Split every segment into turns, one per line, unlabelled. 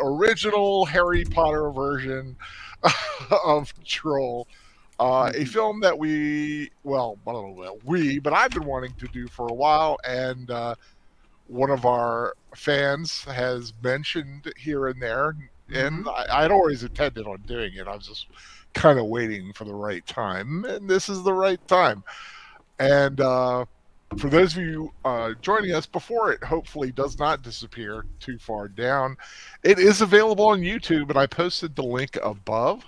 original Harry Potter version of Troll. A film that I don't know about but I've been wanting to do for a while, and one of our fans has mentioned here and there, and
Mm-hmm.
I'd always intended on doing it. I was just kind of waiting for the right time, and this is the right time. And for those of you joining us before it hopefully does not disappear too far down, it is available on YouTube, and I posted the link above.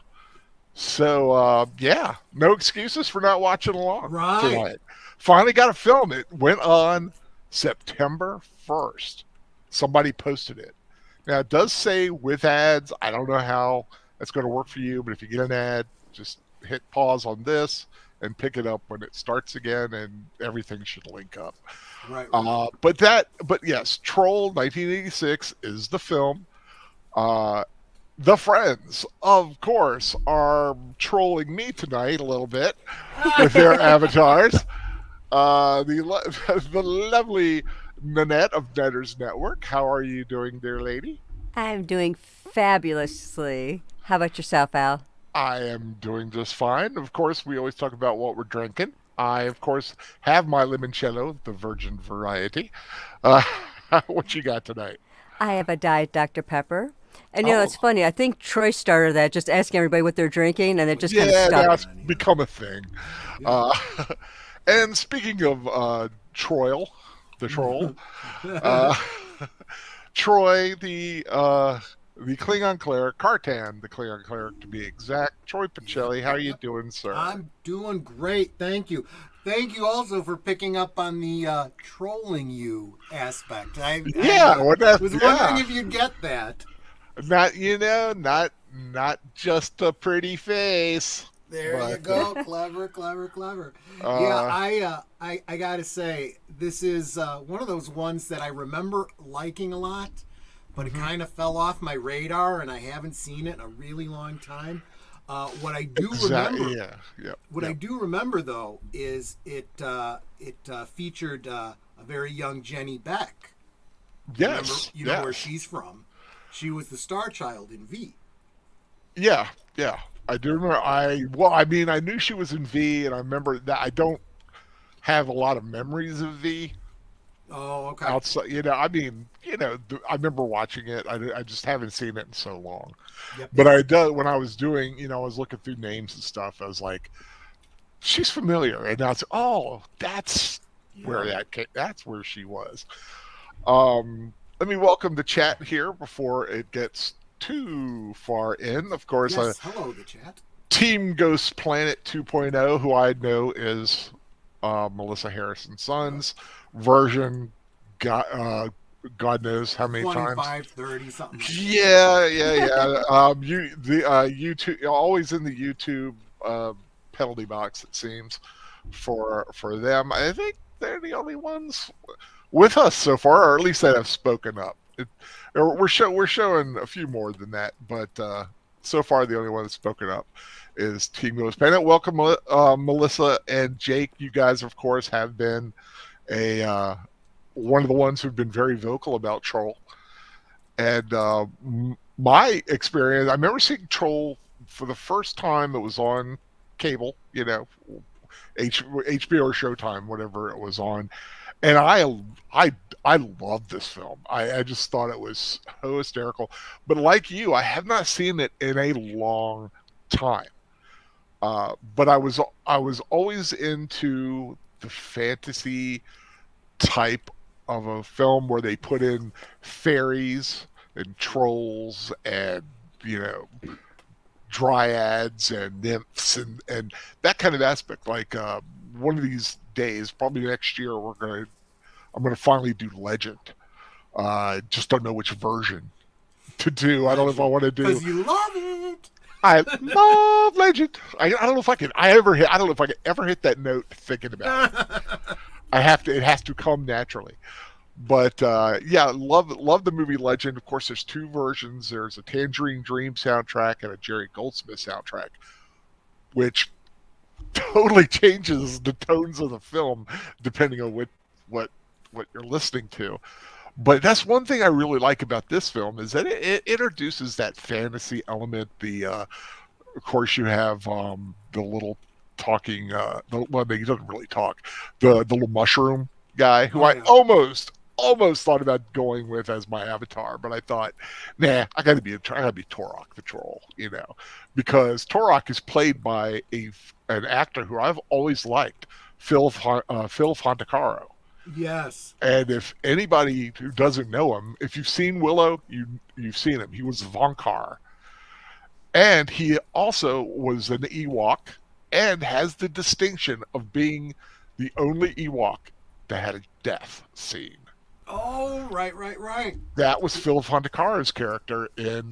So yeah, no excuses for not watching along
Right.
tonight. Finally got a film. It went on September 1st. Somebody posted it. Now it does say with ads. I don't know how that's going to work for you, but if you get an ad, just hit pause on this and pick it up when it starts again, and everything should link up.
Right. Right.
But yes, Troll 1986 is the film. Uh, the friends, of course, are trolling me tonight a little bit with their avatars. The lovely Nanette of Netters Network. How are you doing, dear lady?
I'm doing fabulously. How about yourself, Al?
I am doing just fine. Of course, we always talk about what we're drinking. I, of course, have my limoncello, the virgin variety. Uh, what you got tonight?
I have a Diet Dr. Pepper. And
Oh,
it's funny. I think Troy started that, just asking everybody what they're drinking, and it just kind of
yeah,
stuck.
that's
Anyway.
become a thing.
Yeah.
Uh, and speaking of Troil, the troll, uh, Troy, the Klingon cleric, Cartan, the Klingon cleric to be exact. Troy
Yep.
Pacelli, how are
Yep.
you
Yep.
doing, sir?
I'm doing great. Thank you. Thank you also for picking up on the trolling you aspect. I
Yeah, what that?
was wondering
Yeah,
if you'd get that.
not just a pretty face,
There you
but
go. Clever, clever, clever. Yeah,
uh,
I gotta say, this is one of those ones that I remember liking a lot, but it
mhm.
kind of fell off my radar, and I haven't seen it in a really long time. What I do
Exactly.
remember,
Yeah, yep,
what I
yep.
do remember though, is it featured a very young Jenny Beck.
Yes,
You know where
yes.
she's from. She was the star child in V.
Yeah, yeah. I do remember. I mean, I knew she was in V, and I remember that. I don't have a lot of memories of V
Oh, okay.
outside. I mean, I remember watching it. I just haven't seen it in so long.
Yep,
But
yep.
I did when I was doing. I was looking through names and stuff. I was like, she's familiar, and I was, oh, that's where
Yep.
that came. That's where she was. Let me welcome the chat here before it gets too far in. Of course,
Yes. Hello, the chat.
Team Ghost Planet 2.0, who I know is Melissa Harrison's son's version. God, God knows how many times.
25, 30, something like that.
Yeah, yeah, yeah. YouTube, always in the YouTube penalty box. It seems for them. I think they're the only ones with us so far, or at least that have spoken up. We're showing a few more than that, but so far the only one that's spoken up is Team Ghost Planet. Welcome, Melissa and Jake. You guys, of course, have been a one of the ones who've been very vocal about Troll. And my experience, I remember seeing Troll for the first time. It was on cable, HBO or Showtime, whatever it was on, and I I loved this film. I just thought it was so hysterical. But like you, I have not seen it in a long time. But I was always into the fantasy type of a film where they put in fairies and trolls and you know dryads and nymphs and that kind of aspect. Like one of these days, probably next year, I'm gonna finally do Legend. Just don't know which version to do. I don't know if I
Legend.
want to do.
Because you love it.
I love Legend. I don't know if I can. I ever hit. I don't know if I can ever hit that note thinking about it. I have to. It has to come naturally. But yeah, love the movie Legend. Of course, there's two versions. There's a Tangerine Dream soundtrack and a Jerry Goldsmith soundtrack, which totally changes the tones of the film depending on what what you're listening to. But that's one thing I really like about this film is that it introduces that fantasy element. Of course, you have the little talking. Well, he doesn't really talk. The little mushroom guy who
Oh
I
yeah.
almost thought about going with as my avatar, but I thought, nah, I gotta be Torok the troll, because Torok is played by an actor who I've always liked, Phil Fontecaro.
Yes.
And if anybody who doesn't know him, if you've seen Willow, you've seen him. He was Vonkar, and he also was an Ewok, and has the distinction of being the only Ewok that had a death scene.
Oh, right, right, right.
That was Phil Fontecaro's character in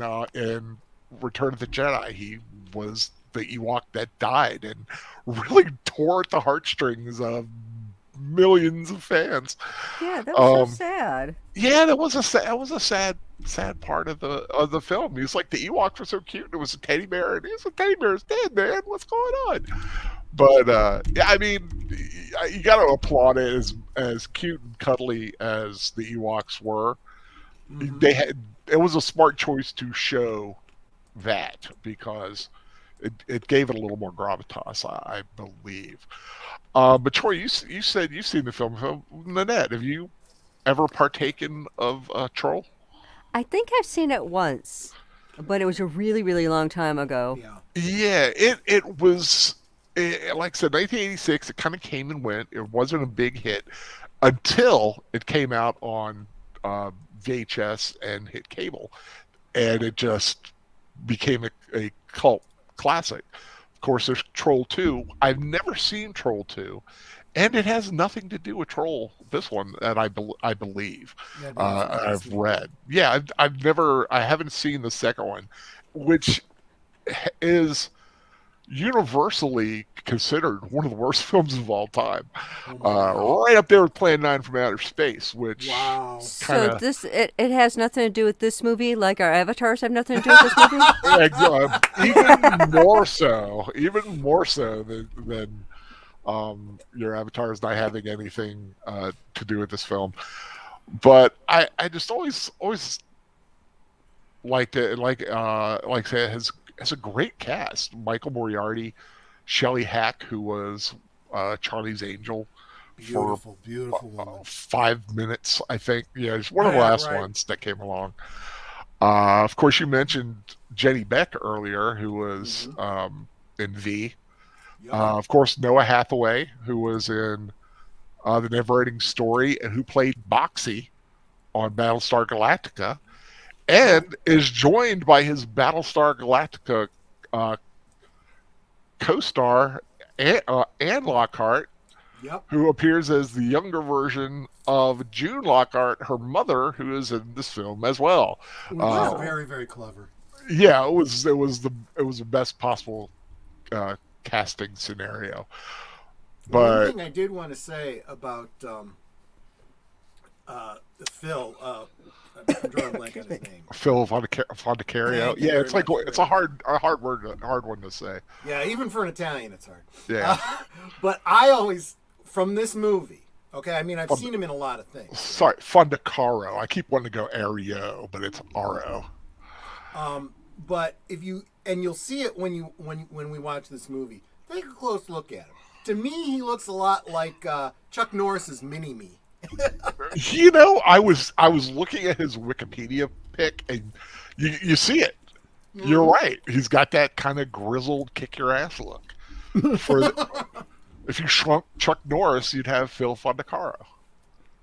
Return of the Jedi. He was the Ewok that died and really tore at the heartstrings of millions of fans.
Yeah, that was so
Um,
sad.
Yeah, that was a sad part of the film. He was like, the Ewoks were so cute. It was a teddy bear, and a teddy bear is dead, man. What's going on? But yeah, I mean, you got to applaud it as cute and cuddly as the Ewoks were.
Hmm.
They had it was a smart choice to show that because it gave it a little more gravitas, I believe. But Troy, you said you've seen the film. So, Nanette, have you ever partaken of Troll?
I think I've seen it once, but it was a really, really long time ago.
Yeah.
Yeah, it was like I said, 1986. It kind of came and went. It wasn't a big hit until it came out on VHS and hit cable, and it just became a cult classic. Of course, there's Troll 2. I've never seen Troll 2, and it has nothing to do with Troll. This one that I believe
That is
I've
interesting.
read. Yeah, I haven't seen the second one, which is universally considered one of the worst films of all time.
Oh my God.
Right up there with Plan 9 from Outer Space, which
Wow.
kind
So
of
it has nothing to do with this movie, like our avatars have nothing to do with this movie?
even more so than your avatars not having anything to do with this film. But I just always liked it. Like I said, it has a great cast. Michael Moriarty, Shelley Hack, who was Charlie's Angel for
Beautiful, beautiful woman.
5 minutes, I think. Yeah, it's one of the
Right,
last
right.
ones that came along. Of course, you mentioned Jenny Beck earlier, who was
Hmm.
in V.
Yep.
Of course, Noah Hathaway, who was in The Neverending Story and who played Boxy on Battlestar Galactica,
Yep.
and is joined by his Battlestar Galactica uh, co-star Anne Lockhart,
Yep.
who appears as the younger version of June Lockhart, her mother, who is in this film as well.
Which is
Uh,
Oh.
very, very clever.
yeah, it was the best possible uh, casting scenario.
The one
But
thing I did want to say about Phil, I'm drawing a blank on his name.
Phil Fontecario,
Thank you
yeah,
very
it's like
much.
it's
Very much.
a hard one to say.
Yeah, even for an Italian, it's hard.
Yeah,
But I always, from this movie, okay, I mean, I've
Fond-
seen him in a lot of things, right?
sorry, Fondacaro. I keep wanting to go Ario, but it's Ro.
But if you, and you'll see it when we watch this movie, take a close look at him. To me, he looks a lot like Chuck Norris's Mini Me.
I was looking at his Wikipedia pic, and you see it. You're right. He's got that kind of grizzled, kick your ass look. If you shrunk Chuck Norris, you'd have Phil Fondacaro.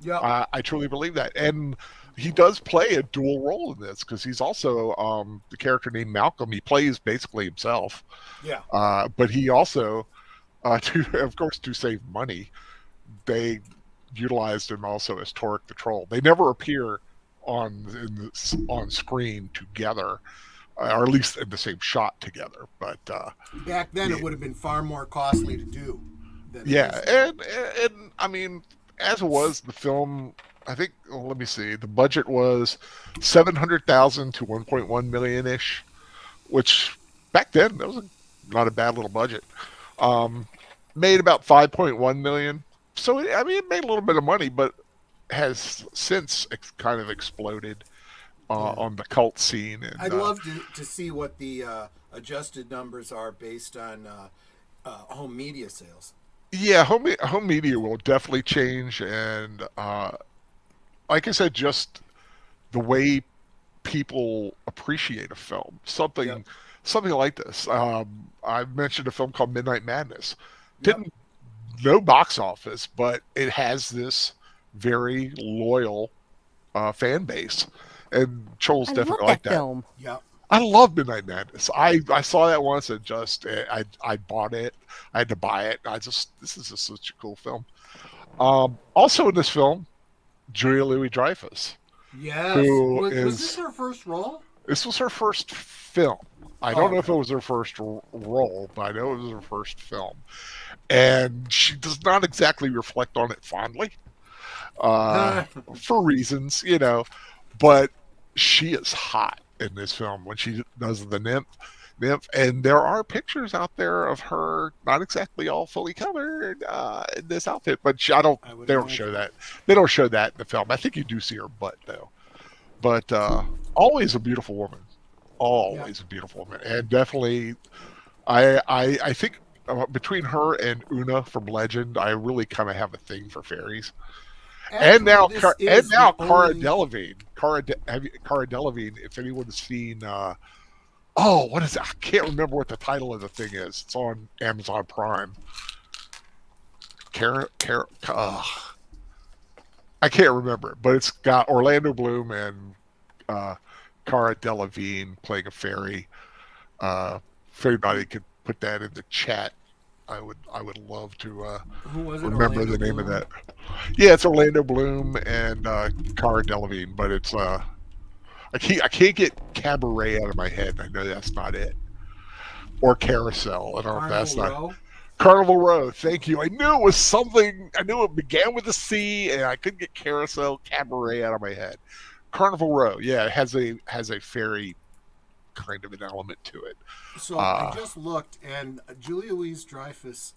Yep.
I truly believe that, and he does play a dual role in this because he's also the character named Malcolm. He plays basically himself,
Yeah.
but he also, of course, to save money, they utilized him also as Torek the Troll. They never appear on screen together, or at least in the same shot together. But
Back then,
yeah,
it would have been far more costly to do than it
yeah,
is now.
and I mean, as it was, the film. I think. Well, let me see. The budget was 700,000 to 1.1 million ish, which back then that was not a bad little budget. Um, Made about 5.1 million. So I mean, it made a little bit of money, but has since kind of exploded
Yeah.
on the cult scene, and
I'd love to see what the adjusted numbers are based on home media sales.
yeah, home media will definitely change, and like I said, just the way people appreciate a film,
Yep.
something like this. I mentioned a film called Midnight Madness.
Yep.
Didn't no box office, but it has this very loyal fan base, and Joel's
I love
definitely like
that
that.
film.
Yep.
I love Midnight Madness. I saw that once and just I bought it. I had to buy it. This is just such a cool film. Also in this film, Julia Louis Dreyfus,
Yes.
who
Was this
is
her first role?
this was her first film. I
Oh,
don't know if it
okay.
was her first role, but I know it was her first film, and she does not exactly reflect on it fondly, uh, for reasons, but she is hot in this film when she does the nymph, and there are pictures out there of her not exactly all fully covered in this outfit, but I don't.
I would
They don't show
imagine.
that. They don't show that in the film. I think you do see her butt though, but always a beautiful woman.
Yeah.
Always a beautiful woman, and definitely, I think. Between her and Una from Legend, I really kind of have a thing for fairies. And
Actually,
now,
this
and
is the
now, Cara
only.
Delevingne. Cara Delevingne. If anyone's seen, oh, what is it? I can't remember what the title of the thing is. It's on Amazon Prime. Cara. I can't remember, but it's got Orlando Bloom and uh, Cara Delevingne playing a fairy. If anybody could put that in the chat, I would love to
Who was it?
remember
Orlando
the name of
Bloom.
that. Yeah, it's Orlando Bloom and Cara Delevingne, but it's I can't get Cabaret out of my head. I know that's not it. Or Carousel. I don't know if
Carnival
that's not
Row.
Carnival Row. Thank you. I knew it was something. I knew it began with a C, and I couldn't get Carousel Cabaret out of my head. Carnival Row. Yeah, it has a fairy kind of an element to it.
So I
Uh,
just looked, and Julia Louise Dreyfus,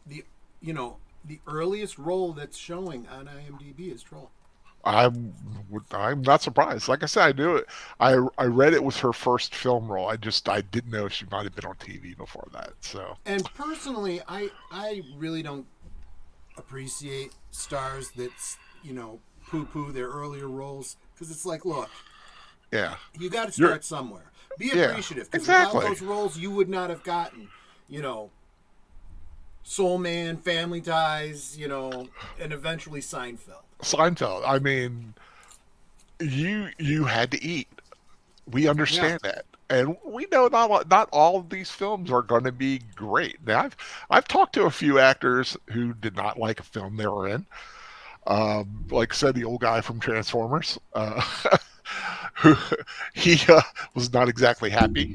the you know the earliest role that's showing on IMDb is Troll.
I'm I'm not surprised. Like I said, I knew it. I read it was her first film role. I didn't know she might have been on TV before that. So
And personally, I really don't appreciate stars that poo poo their earlier roles because it's like, look,
yeah,
you got to
you're
start somewhere. Be
yeah,
appreciative because without
exactly.
those roles, you would not have gotten, you know, Soul Man, Family Ties, and eventually Seinfeld.
Seinfeld. I mean, you had to eat. We
Yeah.
understand that, and we know not all of these films are going to be great. Now, I've talked to a few actors who did not like a film they were in. Like I said, the old guy from Transformers, who he was not exactly happy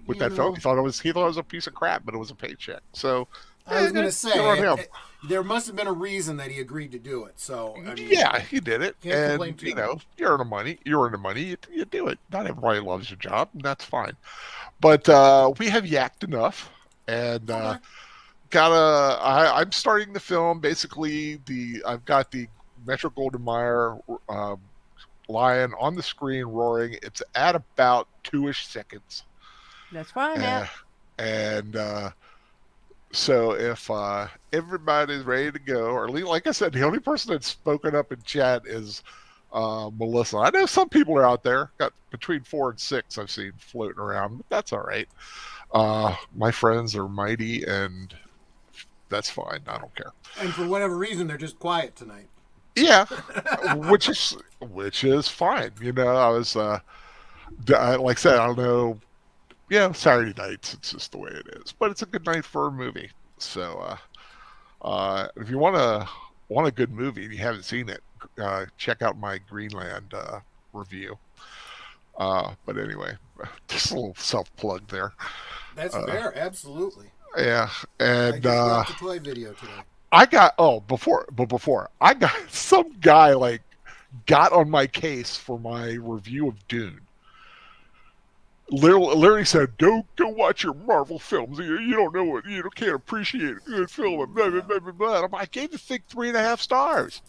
with
You
that film.
know,
He thought it was a piece of crap, but it was a paycheck. So,
I was gonna
good on
say
him.
there must have been a reason that he agreed to do it. So I mean,
Yeah, he did it,
can't complain
and
too much.
you earn the money, you do it. Not everybody loves your job, and that's fine. But we have yacked enough, and
Okay.
I'm starting the film. Basically, I've got the Metro Goldwyn Mayer lion on the screen roaring. It's at about 2-ish seconds,
That's where I'm
uh,
at.
and so if everybody's ready to go, or like I said, the only person that's spoken up in chat is Melissa. I know some people are out there. Got between 4 and 6 I've seen floating around, but that's all right. My friends are mighty, and that's fine. I don't care.
And for whatever reason, they're just quiet tonight.
Yeah, which is fine. I was like I said, I don't know. Yeah, Saturday nights. It's just the way it is. But it's a good night for a movie. So if you want a good movie and you haven't seen it, check out my Greenland review. But anyway, just a little self plug there.
That's
Uh,
fair, absolutely.
yeah,
I
and
just watched a toy video today.
I got before I got some guy like got on my case for my review of Dune. Literally said, "Don't go watch your Marvel films. You don't know what can't appreciate a good film." And blah, blah,
Yeah.
blah, blah, blah. I gave the thing 3.5 stars.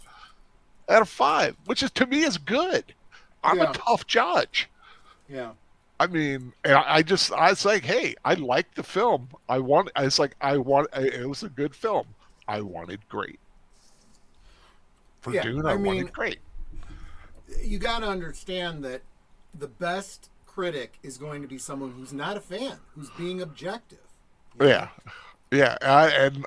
out of 5, which is to me is good. I'm a
Yeah,
tough judge.
yeah,
I mean, and I was like, hey, I like the film. It was a good film. I wanted great. For
yeah.
Dune, I
I
wanted
mean,
great.
you got to understand that the best critic is going to be someone who's not a fan, who's being objective. You
Yeah,
know?
yeah,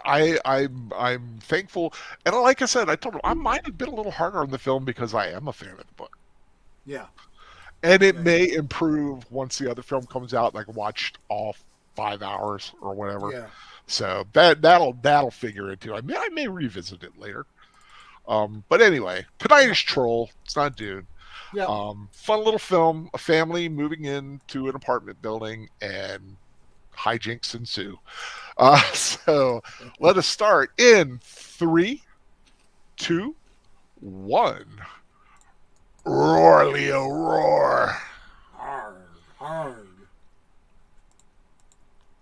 I'm thankful, and like I said, I told him I might have been a little harder on the film because I am a fan of the book,
Yeah,
and it
yeah,
may improve once the other film comes out. Like watched all 5 hours or whatever,
yeah.
so that'll figure into. I may revisit it later. But anyway, tonight
Yep,
is Troll. It's not Dune.
yep.
Fun little film. A family moving into an apartment building and hijinks ensue. So let us start in 3, 2, 1. Roar, Leo, roar.
Hard, hard.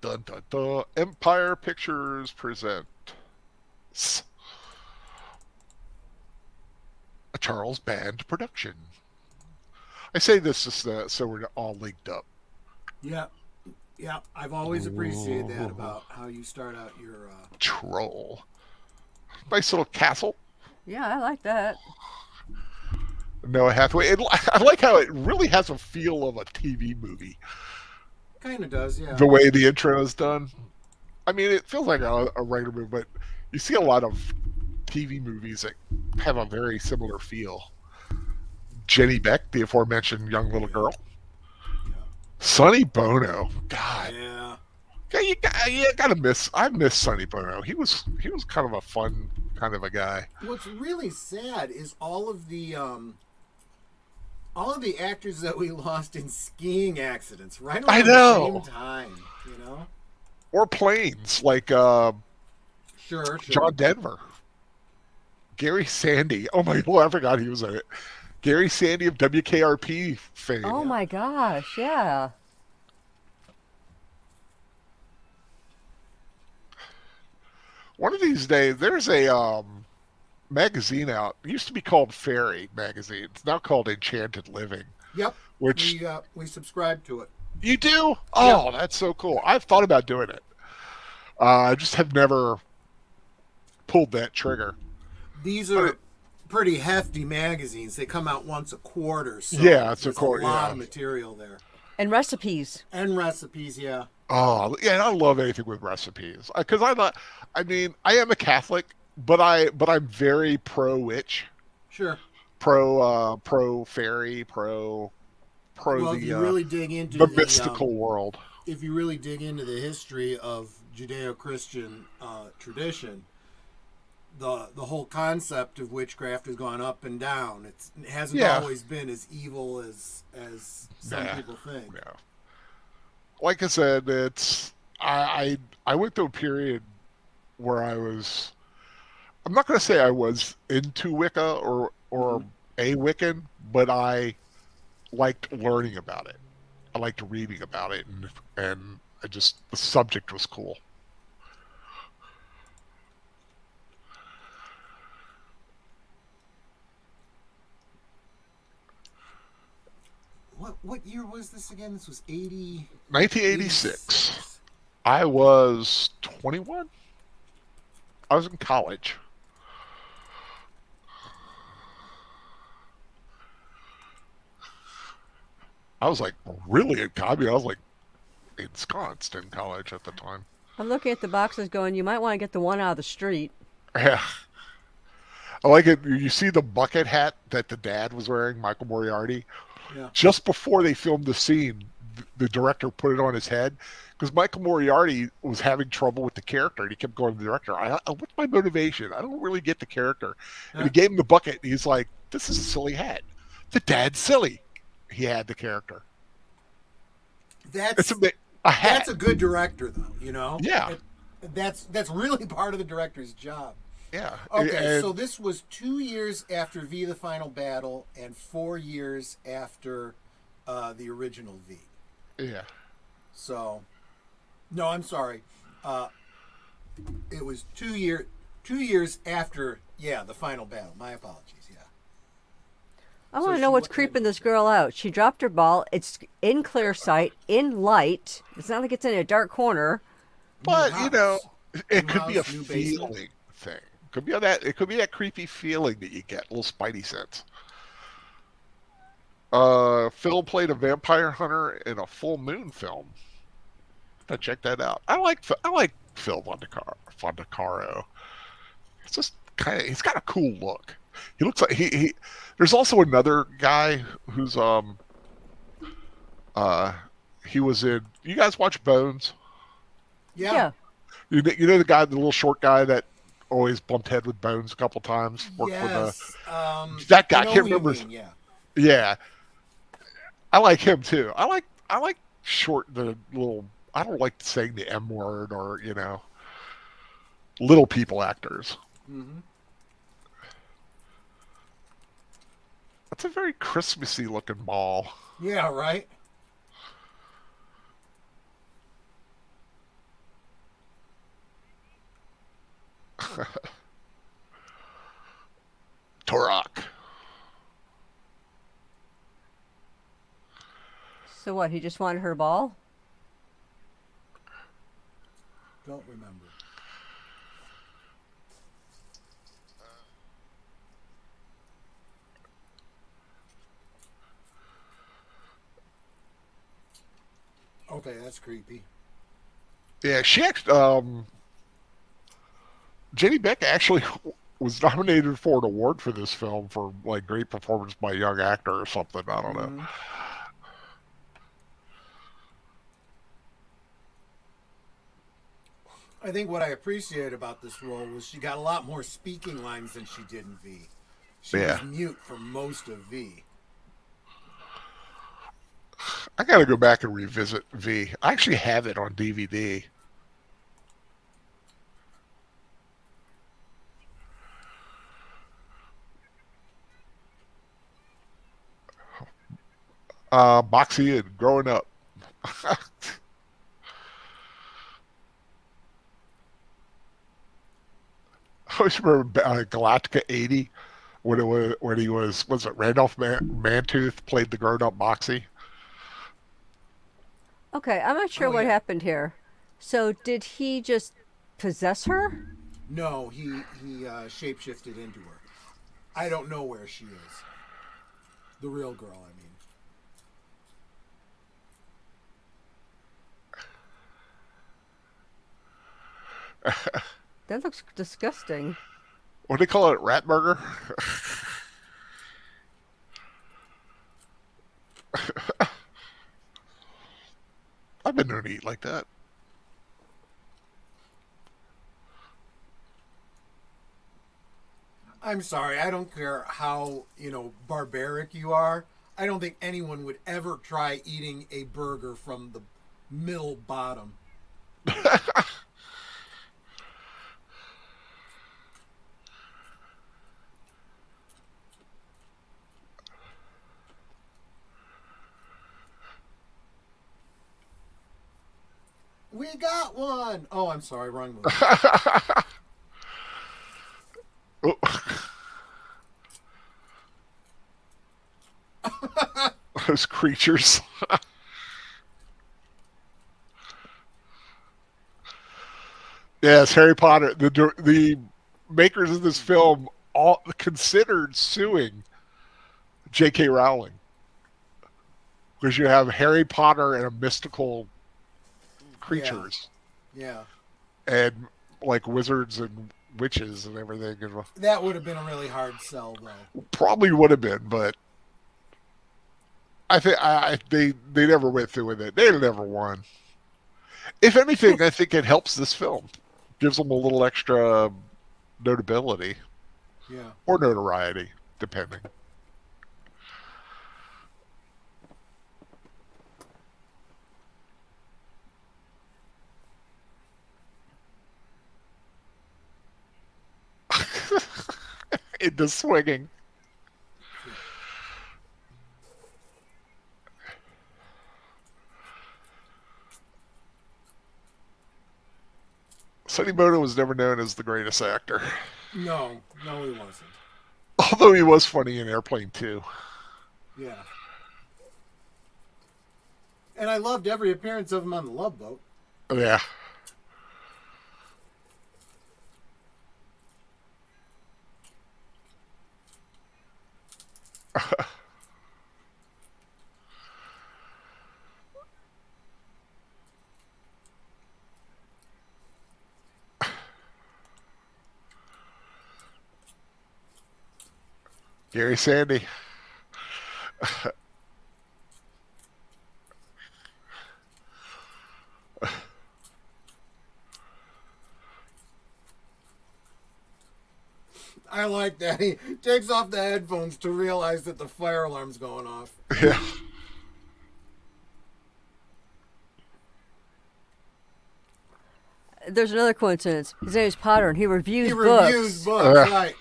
Dun, dun, dun. Empire Pictures presents a Charles Band production. I say this just so we're all linked up.
Yeah, yeah. I've always appreciated that about how you start out your.
Troll. Nice little castle.
Yeah, I like that.
Noah Hathaway. I like how it really has a feel of a TV movie.
Kind of does, yeah.
The way the intro is done. I mean, it feels like a regular movie, but you see a lot of TV movies that have a very similar feel. Jenny Beck, the aforementioned young little girl. Sonny Bono. God.
Yeah.
Yeah, gotta miss. I miss Sonny Bono. He was kind of a fun kind of a guy.
What's really sad is all of the actors that we lost in skiing accidents right
I
around the same
know.
time. You know.
Or planes like
Sure, sure.
John Denver, Gary Sandy. Oh my lord, I forgot he was in it. Gary Sandy of WKRP fame.
Oh my gosh, yeah.
One of these days, there's a magazine out. It used to be called Fairy Magazine. It's now called Enchanted Living.
Yep.
Which
We subscribe to it.
you do?
Yep.
Oh, that's so cool. I've thought about doing it. I just have never pulled that trigger.
These are pretty hefty magazines. They come out once a quarter, so
Yeah, it's a
there's
quarter,
a lot
yeah.
of material there.
And recipes.
And recipes, yeah.
Oh, yeah, and I love anything with recipes because I'm not. I mean, I am a Catholic, but I'm very pro witch,
Sure.
pro fairy, pro
Well, if
the
you really dig into
the mystical world.
if you really dig into the history of Judeo-Christian tradition, the whole concept of witchcraft has gone up and down. It hasn't
Yeah.
always been as evil as some
Nah.
people think.
Yeah. Like I said, I went through a period where I was. I'm not going to say I was into Wicca or a Wiccan, but I liked learning about it. I liked reading about it, and I just the subject was cool.
What year was this again? This was 80.
1986. I was 21. I was in college. I was like really in college. I was like ensconced in college at the time.
I'm looking at the boxes going, you might want to get the one out of the street.
Yeah. I like it. You see the bucket hat that the dad was wearing, Michael Moriarty?
Yeah.
Just before they filmed the scene, the director put it on his head because Michael Moriarty was having trouble with the character, and he kept going to the director. What's my motivation? I don't really get the character. And he gave him the bucket, and he's like, "This is a silly hat. The dad's silly." He had the character.
That's
a hat.
That's a good director, though. You know.
Yeah.
That's really part of the director's job.
Yeah.
Okay, so this was 2 years after V: The Final Battle and 4 years after the original V.
Yeah.
So, no, I'm sorry. It was 2 years after, The Final Battle. My apologies. Yeah.
I
So
want to know
she
what's
went ahead
creeping
and
this girl out. She dropped her ball. It's in clear sight, in light. It's not like it's in a dark corner.
new
But
house.
it
New
could be a
house, new basement.
feeling thing. Could be that. It could be that creepy feeling that you get, little spidey sense. Phil played a vampire hunter in a full moon film. I check that out. I like Phil Fondacaro. It's just kind of he's got a cool look. He looks like he. There's also another guy who's uh he was in. You guys watch Bones?
Yeah.
Yeah.
You know the guy, the little short guy that always bumped head with Bones a couple times. Worked for the
Yes.
that
I
guy. I
know
can't
who you
remember.
mean. Yeah.
Yeah, I like him too. I like short the little. I don't like saying the M word or little people actors.
Mm-hmm.
That's a very Christmassy looking ball.
Yeah. Right.
Turok.
So what? He just wanted her ball?
Don't remember. Okay, that's creepy.
Yeah, she actually, Jenny Beck actually was nominated for an award for this film for like great performance by a young actor or something. I don't know.
Mm-hmm. I think what I appreciated about this role was she got a lot more speaking lines than she did in V. She
Yeah,
was mute for most of V.
I got to go back and revisit V. I actually have it on DVD. Moxie and growing up. I always remember Galactica 80 when he was it Randolph Mantooth played the grown up Moxie.
Okay, I'm not sure
Oh
what
yeah.
happened here. So did he just possess her?
No, he shapeshifted into her. I don't know where she is. The real girl, I mean.
That looks disgusting.
What do they call it? Rat burger? I've been known to eat like that.
I'm sorry, I don't care how, barbaric you are. I don't think anyone would ever try eating a burger from the middle bottom. We got one! Oh, I'm sorry, wrong movie.
Those creatures. Yes, Harry Potter. The makers of this film all considered suing J.K. Rowling because you have Harry Potter and a mystical
Yeah,
creatures
yeah.
and like wizards and witches and everything. And
That would have been a really hard sell, though.
probably would have been, but I think they never went through with it. They never won. If anything, I think it helps this film, gives them a little extra notability
Yeah.
or notoriety, depending. Into swinging. Sonny Bono was never known as the greatest actor,
No, he wasn't.
although he was funny in Airplane 2.
Yeah. And I loved every appearance of him on the Love Boat.
Yeah. Gary Sandy.
I like that. He takes off the headphones to realize that the fire alarm's going off.
Yeah.
There's another coincidence. His name is Potter, and he reviews
He
books.
reviews books, right.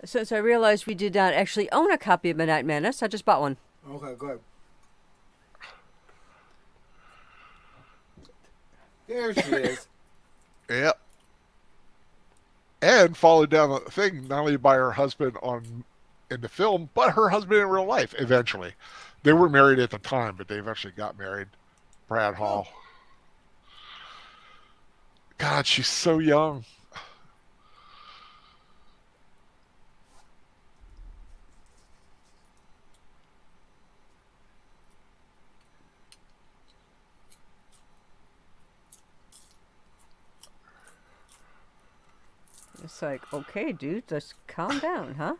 Since I realized we did not actually own a copy of Midnight Madness, I just bought one.
Okay, good. There she is.
Yep. And followed down the thing not only by her husband in the film, but her husband in real life eventually. They were married at the time, but they eventually got married. Brad Hall. God, she's so young.
It's like, okay, dude, just calm down, huh?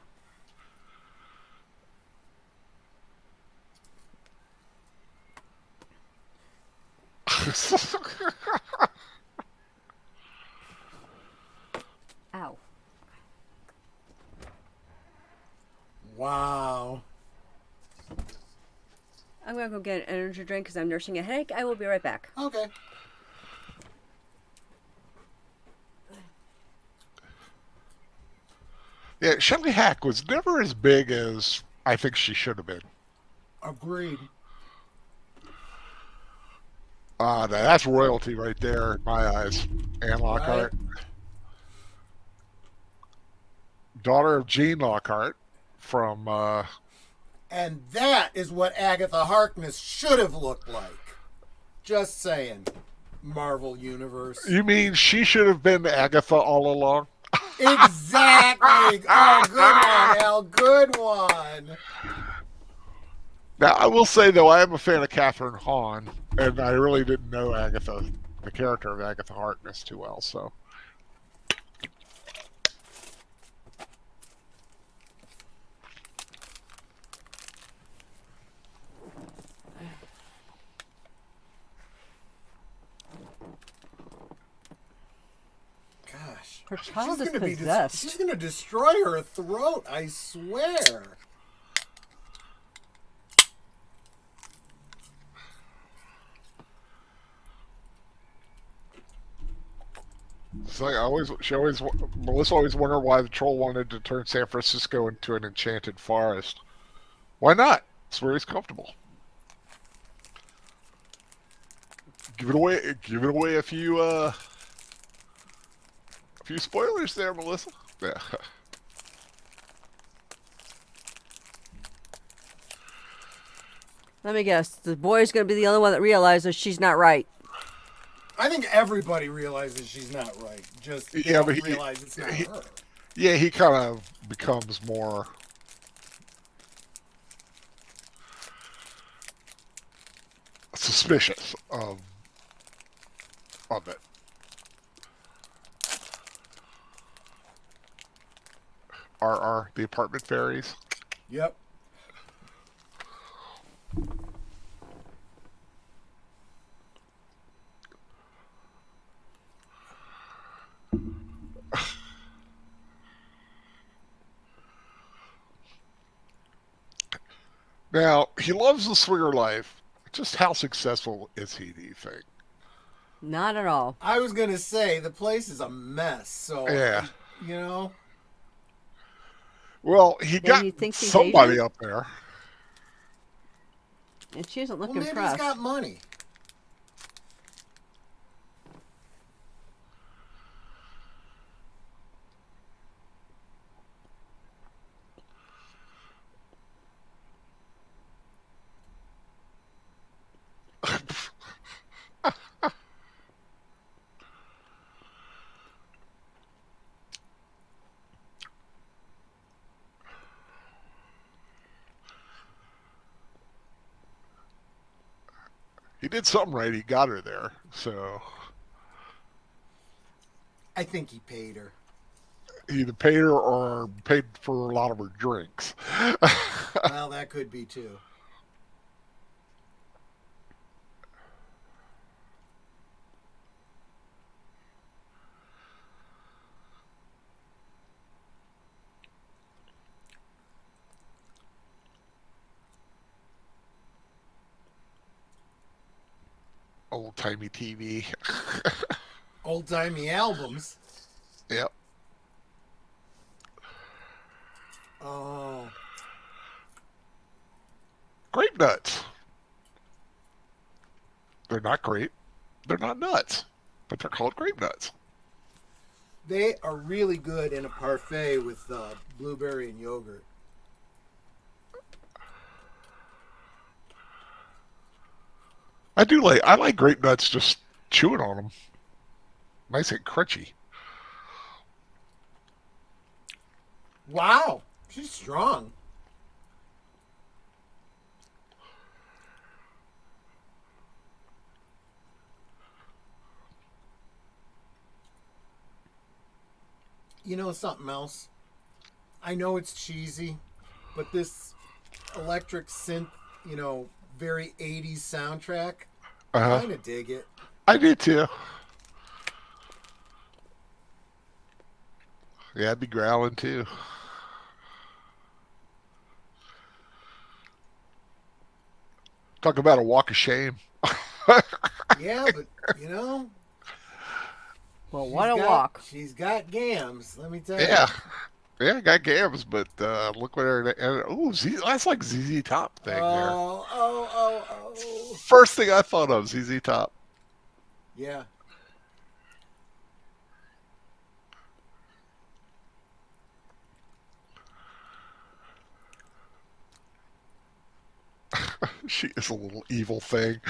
Ow.
Wow.
I'm going to go get an energy drink because I'm nursing a headache. I will be right back.
Okay.
Yeah, Shelley Hack was never as big as I think she should have been.
Agreed.
That's royalty right there in my eyes. Anne Lockhart. Right. Daughter of Gene Lockhart from...
And that is what Agatha Harkness should have looked like. Just saying. Marvel Universe.
You mean she should have been Agatha all along?
Exactly. Oh, good one, Al. Good one.
Now, I will say, though, I am a fan of Catherine Hahn, and I really didn't know Agatha, the character of Agatha Harkness, too well, so...
Gosh.
Her child is possessed.
She's going to destroy her throat, I swear.
It's like Melissa always wondered why the troll wanted to turn San Francisco into an enchanted forest. Why not? It's where he's comfortable. Give it away a few spoilers there, Melissa. Yeah.
Let me guess. The boy's going to be the only one that realizes she's not right.
I think everybody realizes she's not right. Just realize it's not her.
Yeah, he kind of becomes more suspicious of it. RR, the apartment fairies.
Yep.
Now, he loves the swinger life. Just how successful is he, do you think?
Not at all.
I was going to say, the place is a mess, so,
yeah.
You know.
Well, he got somebody up there.
And she doesn't look
maybe
impressed.
He's got money.
did something right. He got her there. So
I think he paid her.
he either paid her or paid for a lot of her drinks.
Well, that could be too.
Old timey TV.
Old timey albums.
Yep.
Oh,
Grape nuts. They're not grape. They're not nuts, but they're called grape nuts.
they are really good in a parfait with blueberry and yogurt.
I like grape nuts just chewing on them. Nice and crunchy.
Wow, she's strong. You know something else? I know it's cheesy, but this electric synth, very 80s soundtrack,
Uh,
kind of dig it.
I do too. Yeah, I'd be growling too. Talk about a walk of shame.
Yeah, but
Well, what a walk.
she's got gams, let me tell you.
Yeah. Yeah, I got gams, but look what her. Oh, that's like ZZ Top thing there.
Oh.
First thing I thought of, ZZ Top.
Yeah.
She is a little evil thing.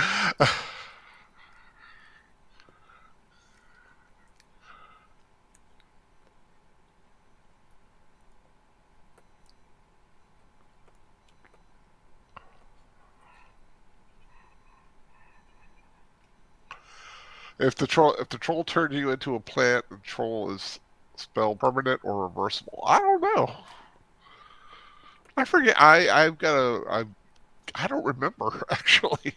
If the troll turned you into a plant, the troll is spelled permanent or reversible. I don't know. I forget. I don't remember actually.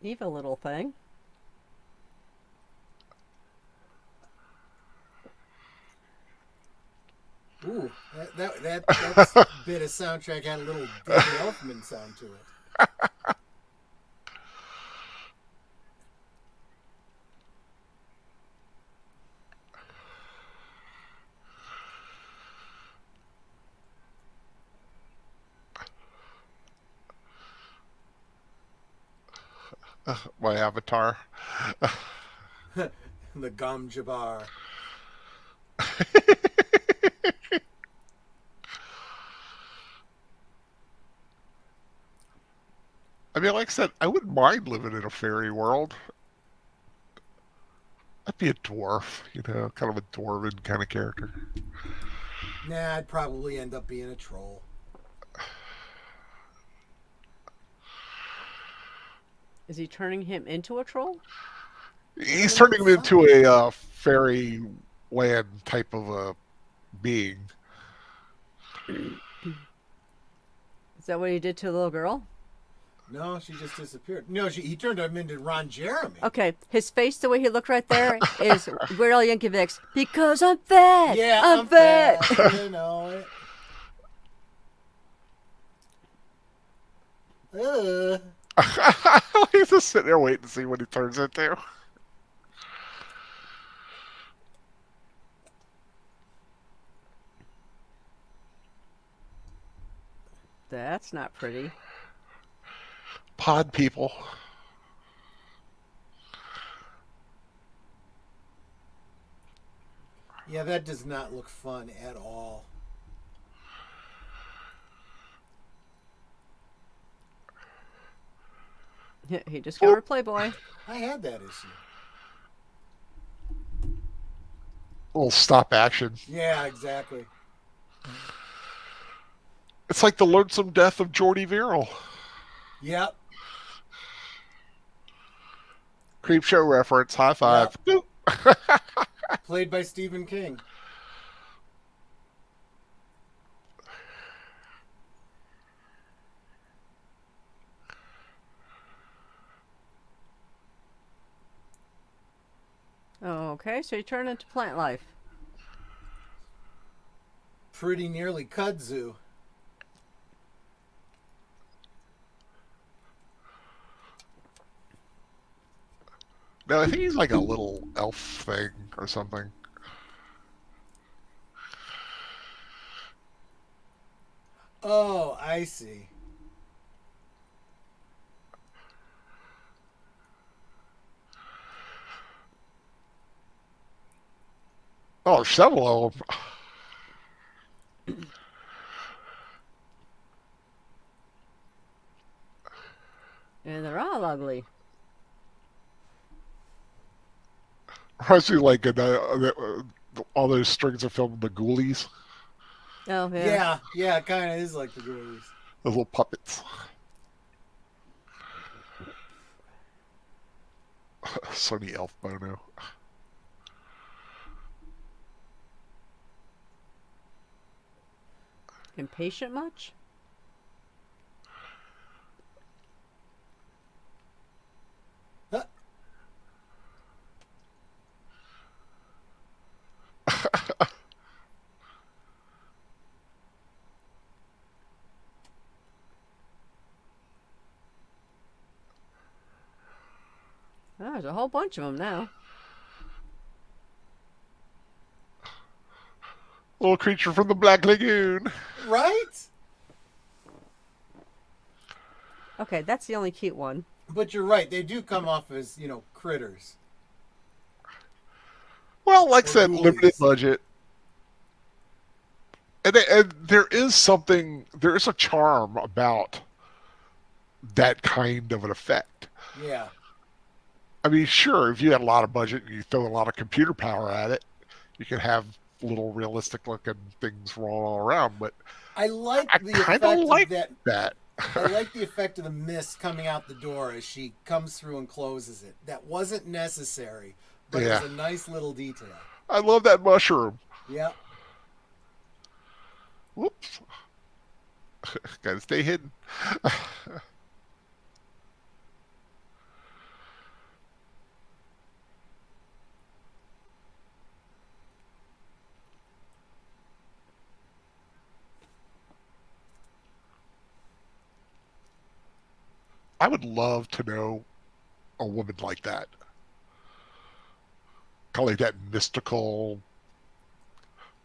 Evil little thing.
Ooh, that bit of soundtrack had a little David Elfman sound to it.
My avatar.
The gum jabbar.
I mean, like I said, I wouldn't mind living in a fairy world. I'd be a dwarf, kind of a dwarven kind of character.
Nah, I'd probably end up being a troll.
Is he turning him into a troll?
He's turning him into a fairy land type of a being.
Is that what he did to the little girl?
No, she just disappeared. No, he turned him into Ron Jeremy.
Okay, his face, the way he looked right there, is Weird Al Yankovic's because I'm fat.
Yeah,
I'm fat.
He's just sitting there waiting to see what he turns into.
That's not pretty.
Pod people.
Yeah, that does not look fun at all.
He discovered Playboy.
I had that issue.
A little stop action.
Yeah, exactly.
It's like the lonesome death of Jordy Verrill.
Yep.
Creep show reference. High
Yep.
five. Boop.
Played by Stephen King.
Okay, so you turn into plant life.
Pretty nearly kudzu.
No, I think he's like a little elf thing or something.
Oh, I see.
Oh, there's several of them.
And they're all ugly.
Reminds me like all those strings of film, the Ghoulies,
Oh, yeah.
Yeah, yeah, it kind of is like the Ghoulies.
the little puppets. Sonny Elf Bono.
Impatient much?
Huh.
Oh, there's a whole bunch of them now.
Little creature from the Black Lagoon.
Right?
Okay, that's the only cute one.
But you're right. They do come off as, critters.
Well, like I
Or
said,
Ghoulies.
limited budget. And there is something, there is a charm about that kind of an effect.
Yeah.
I mean, sure, if you had a lot of budget and you throw a lot of computer power at it, you can have little realistic looking things rolling all around. But
I like
I
the
kind
effect
of like
of
that.
I like the effect of the mist coming out the door as she comes through and closes it. That wasn't necessary, but it
Yeah.
was a nice little detail.
I love that mushroom.
Yeah.
Whoops. Gotta stay hidden. I would love to know a woman like that. Kind of like that mystical,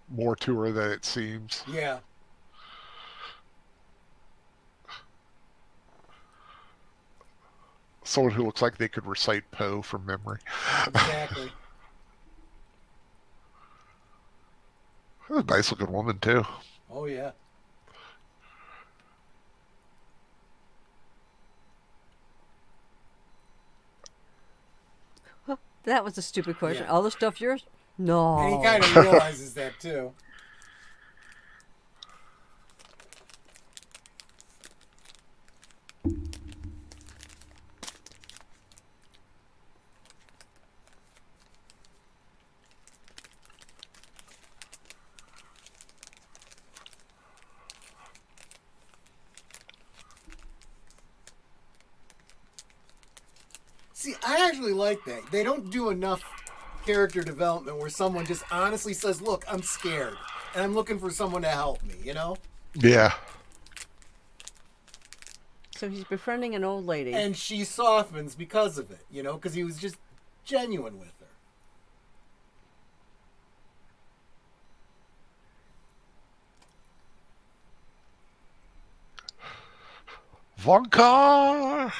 more to her than it seems.
Yeah.
Someone who looks like they could recite Poe from memory.
Exactly.
A nice looking woman, too.
Oh yeah.
That was a stupid question.
Yeah.
All the stuff yours? No.
And he kind of realizes that too. See, I actually like that. They don't do enough character development where someone just honestly says, "Look, I'm scared, and I'm looking for someone to help me."
Yeah.
So he's befriending an old lady.
And she softens because of it, because he was just genuine with her.
Vonka!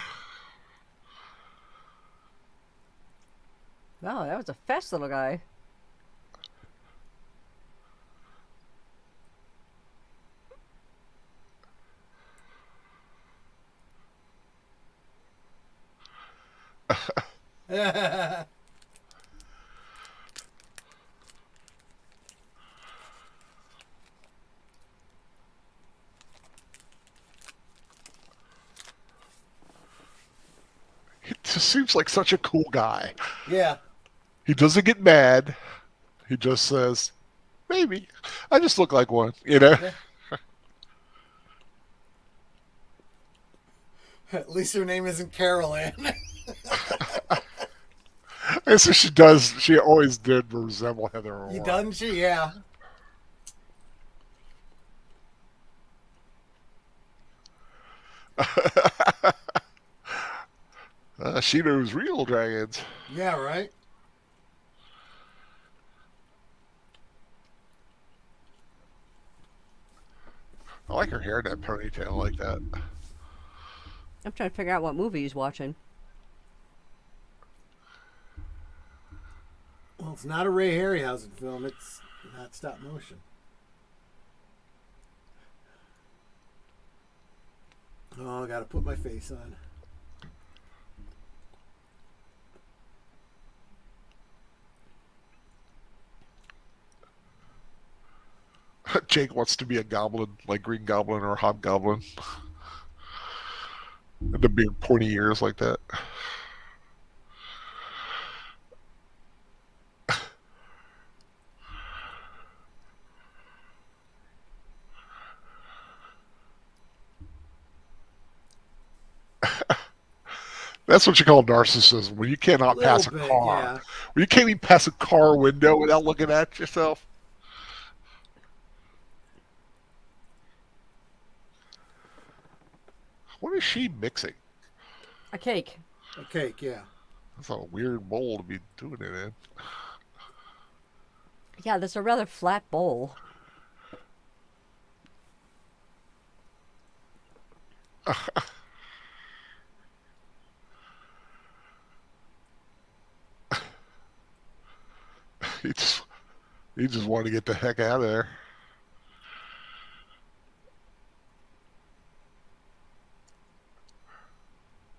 Wow, that was a fast little guy.
just seems like such a cool guy.
Yeah.
He doesn't get mad. He just says, maybe. I just look like one, you know?
Yeah. At least her name isn't Carol Ann.
And so she does, she always did resemble Heather O'Rourke.
Doesn't she? Yeah.
She knows real dragons.
Yeah, right?
I like her hair in that ponytail like that.
I'm trying to figure out what movie he's watching.
Well, it's not a Ray Harryhausen film. It's not stop motion. Oh, I gotta put my face on.
Jake wants to be a goblin, like Green Goblin or Hobgoblin. The big pointy ears like that. That's what you call narcissism. When you cannot pass a
Little bit,
car.
yeah.
When you can't even pass a car window without looking at yourself. What is she mixing?
A cake.
A cake, yeah.
That's a weird bowl to be doing it in.
Yeah, there's a rather flat bowl.
He just, he just wanted to get the heck out of there.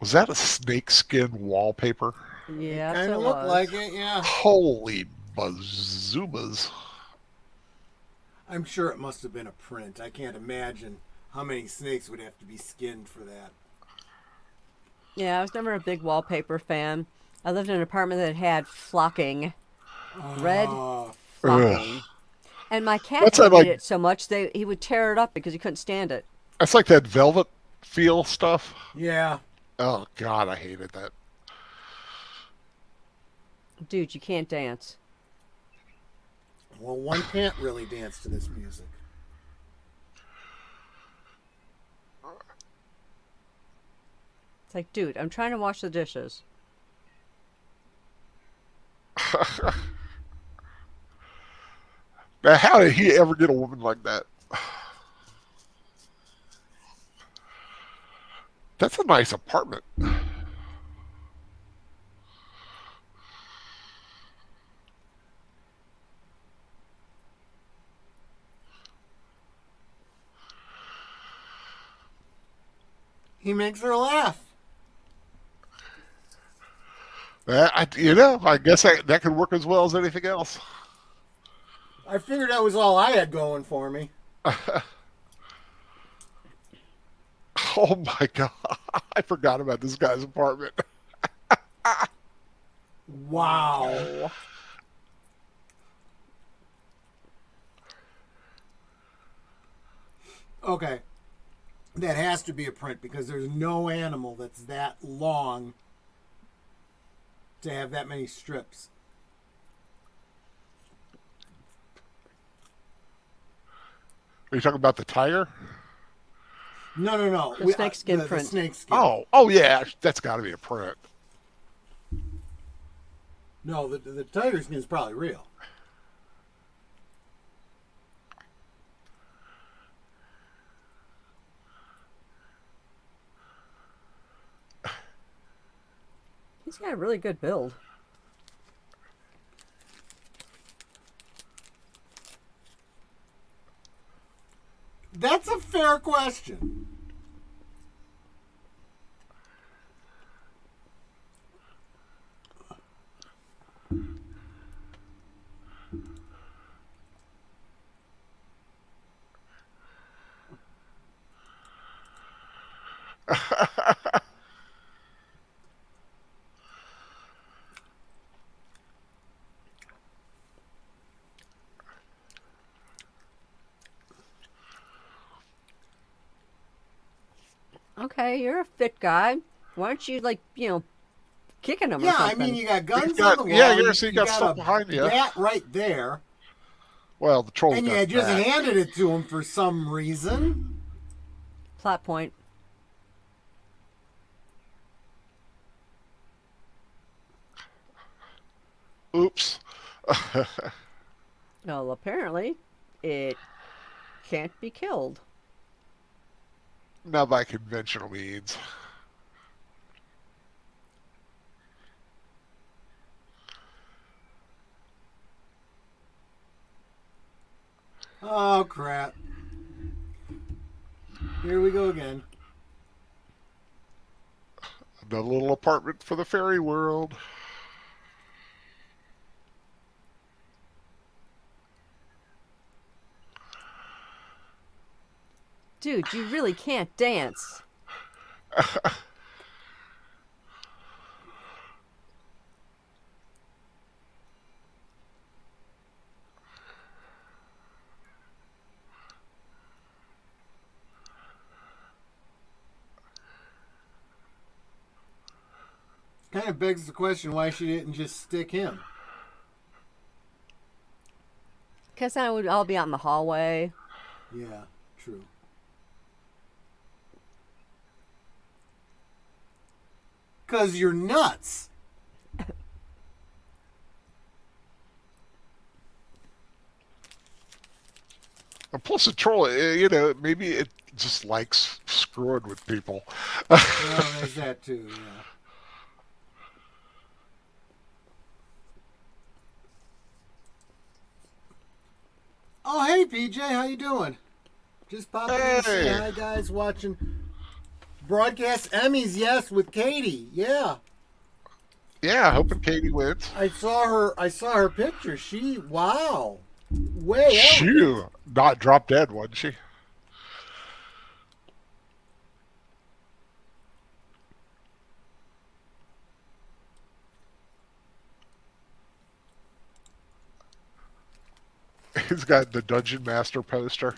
Was that a snakeskin wallpaper?
Yeah,
Kind of looked like it, yeah.
Holy bazoomas.
I'm sure it must have been a print. I can't imagine how many snakes would have to be skinned for that.
Yeah, I was never a big wallpaper fan. I lived in an apartment that had flocking, red
Oh,
flocking, and my cat
That's
hated
like-
it so much he would tear it up because he couldn't stand it.
That's like that velvet feel stuff.
yeah.
Oh, God, I hated that.
Dude, you can't dance.
Well, one can't really dance to this music.
It's like, dude, I'm trying to wash the dishes.
Now, how did he ever get a woman like that? That's a nice apartment.
He makes her laugh.
I guess that could work as well as anything else.
I figured that was all I had going for me.
Oh my God. I forgot about this guy's apartment.
Wow. Okay. That has to be a print because there's no animal that's that long to have that many strips.
Are you talking about the tiger?
No.
The snakeskin
the
print.
snakeskin.
Oh yeah, that's got to be a print.
No, the tiger skin is probably real.
He's got a really good build.
That's a fair question.
Okay, you're a fit guy. Why aren't you like, kicking him or
Yeah, I
something?
mean, you got guns
got-
on the
yeah,
wall.
you're
You,
so you
you
got
got
stuff
a
behind you.
bat right there,
Well, the troll's
and you
got
had just
that.
handed it to him for some reason.
Plot point.
Oops.
Well, apparently, it can't be killed.
Not by conventional means.
Oh crap! Here we go again.
The little apartment for the fairy world.
Dude, you really can't dance.
Kind of begs the question why she didn't just stick him.
Guess I would all be out in the hallway.
Yeah, true. Cause you're nuts.
And plus, the troll, maybe it just likes screwing with people.
Well, there's that too. Yeah. Oh, hey PJ, how you doing? Just popping in to say
Hey.
hi, guys. Watching broadcast Emmys, yes, with Katie. Yeah,
Yeah, hoping Katie wins.
I saw her. I saw her picture. She, wow, way out.
Shoo. Not drop dead, wasn't she? He's got the Dungeon Master poster.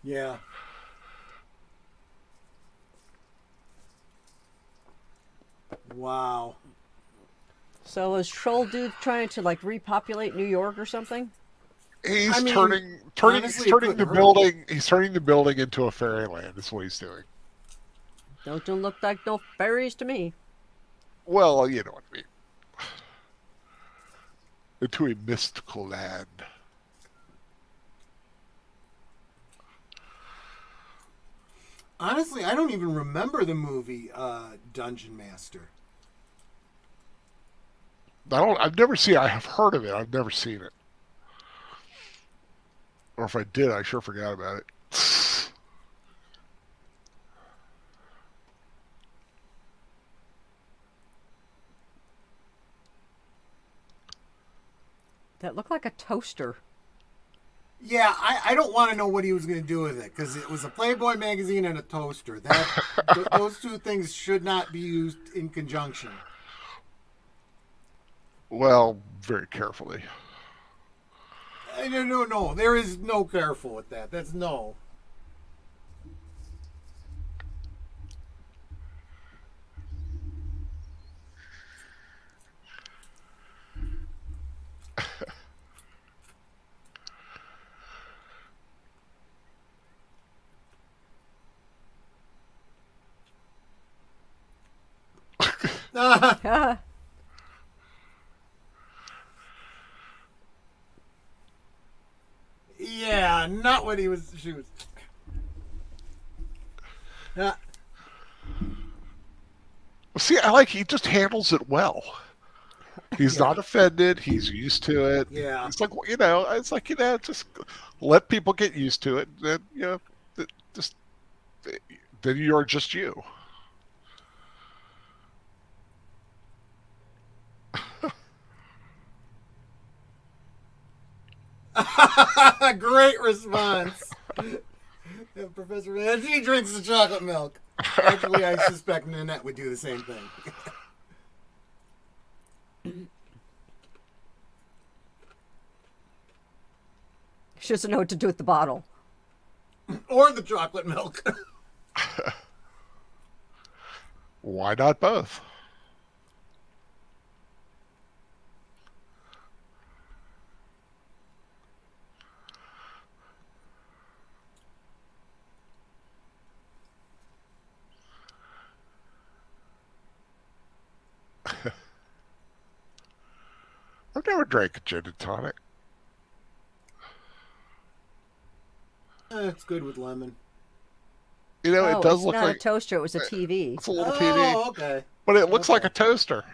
Yeah. Wow.
So is Troll Dude trying to like repopulate New York or something?
He's
I mean,
turning
honestly,
he's
it
turning
couldn't
the
hurt.
building he's turning the building into a fairyland. That's what he's doing.
Don't look like no fairies to me.
Well, you know what I mean. Into a mystical land.
Honestly, I don't even remember the movie Dungeon Master.
I've never seen it. I have heard of it. I've never seen it. Or if I did, I sure forgot about it.
That looked like a toaster.
Yeah, I don't want to know what he was going to do with it because it was a Playboy magazine and a toaster. Those two things should not be used in conjunction.
Well, very carefully.
No. There is no careful with that. That's no. Yeah, not what she was.
See, he just handles it well. He's not offended. He's used to it.
Yeah.
It's like, just let people get used to it. Then, just then you're just you.
Great response. Yeah, Professor he drinks the chocolate milk. Actually, I suspect Nanette would do the same thing.
She doesn't know what to do with the bottle.
Or the chocolate milk.
Why not both? I've never drank a gin and tonic.
It's good with lemon.
You know, it
Oh,
does
it's
look
not a
like
toaster. It was a TV.
it's a little TV,
Oh, okay.
but it looks like
Okay.
a toaster.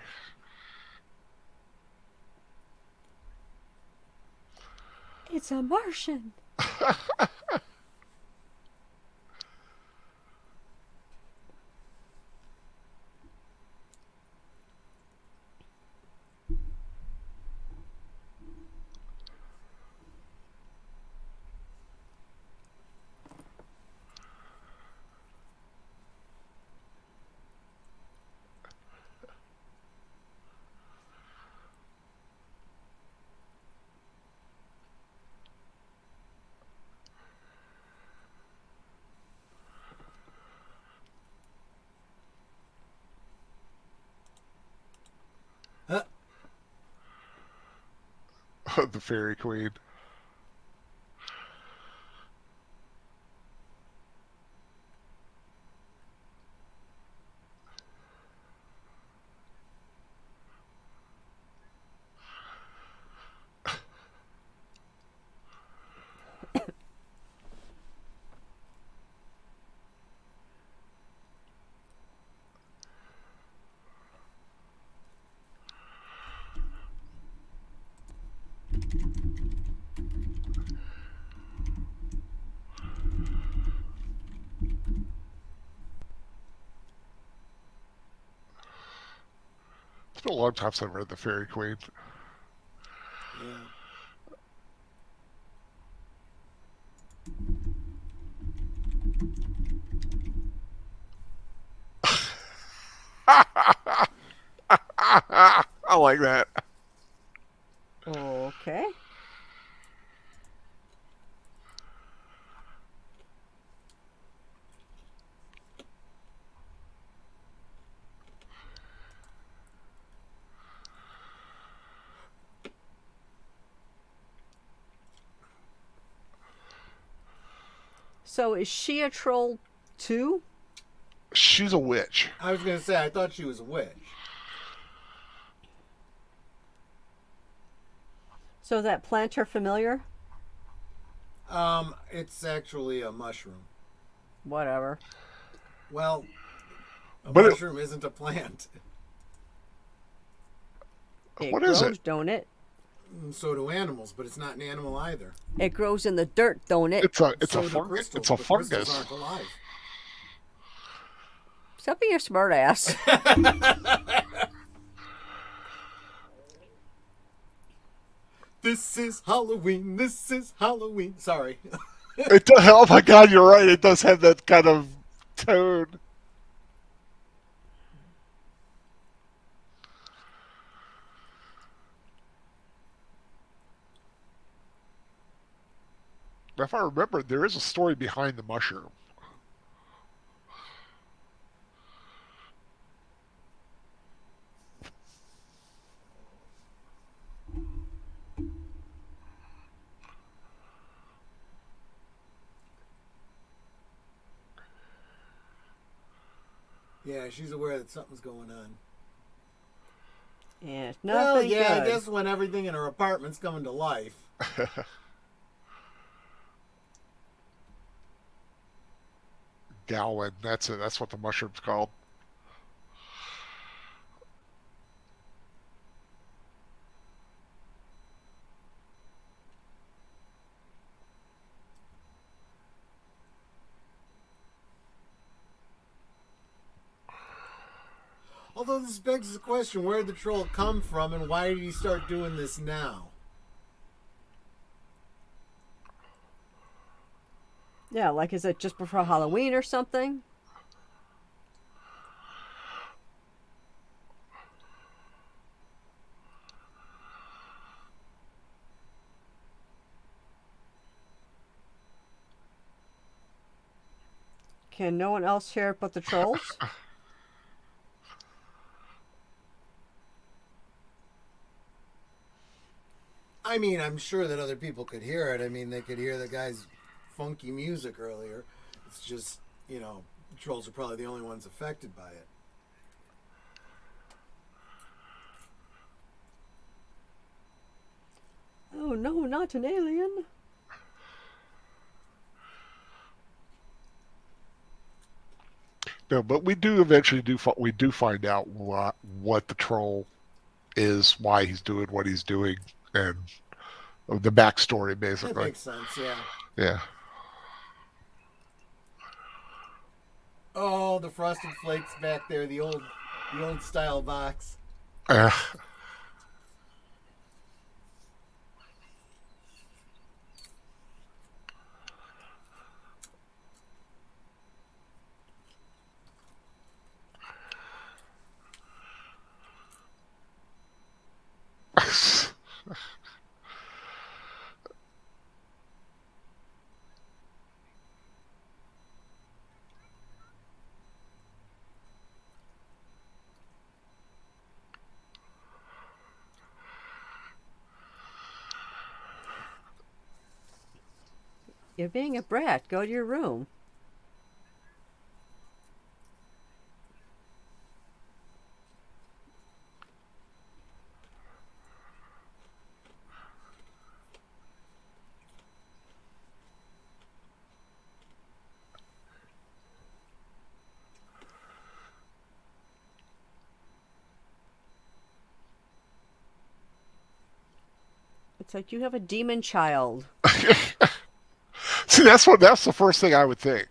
It's a Martian.
Huh.
The Fairy Queen. It's been a long time since I've read The Fairy Queen.
Yeah.
I like that.
Okay. So is she a troll too?
She's a witch.
I was gonna say I thought she was a witch.
So is that planter familiar?
It's actually a mushroom.
Whatever.
Well, a
But
mushroom isn't a plant.
It
what is
grows,
it?
don't it?
So do animals, but it's not an animal either.
It grows in the dirt, don't it?
It's a
So do
fungus.
crystals.
It's a
but crystals
fungus.
aren't alive.
Stop being a smart ass.
This is Halloween. This is Halloween. Sorry.
It does, oh my god, you're right. It does have that kind of tone. If I remember, there is a story behind the mushroom.
Yeah, she's aware that something's going on.
Yeah, it's
Well,
nothing
yeah,
good.
I guess when everything in her apartment's coming to life.
Gowan, that's it. That's what the mushroom's called.
Although this begs the question, where did the troll come from and why did he start doing this now?
Yeah, like is it just before Halloween or something? Can no one else hear it but the trolls?
I mean, I'm sure that other people could hear it. I mean, they could hear the guy's funky music earlier. It's just, trolls are probably the only ones affected by it.
Oh no, not an alien.
No, but we do eventually we do find out what the troll is, why he's doing what he's doing, and the backstory
That
basically.
makes sense, yeah.
Yeah.
Oh, the Frosted Flakes back there, the old style box.
Uh,
You're being a brat. Go to your room. It's like you have a demon child.
See, that's the first thing I would think.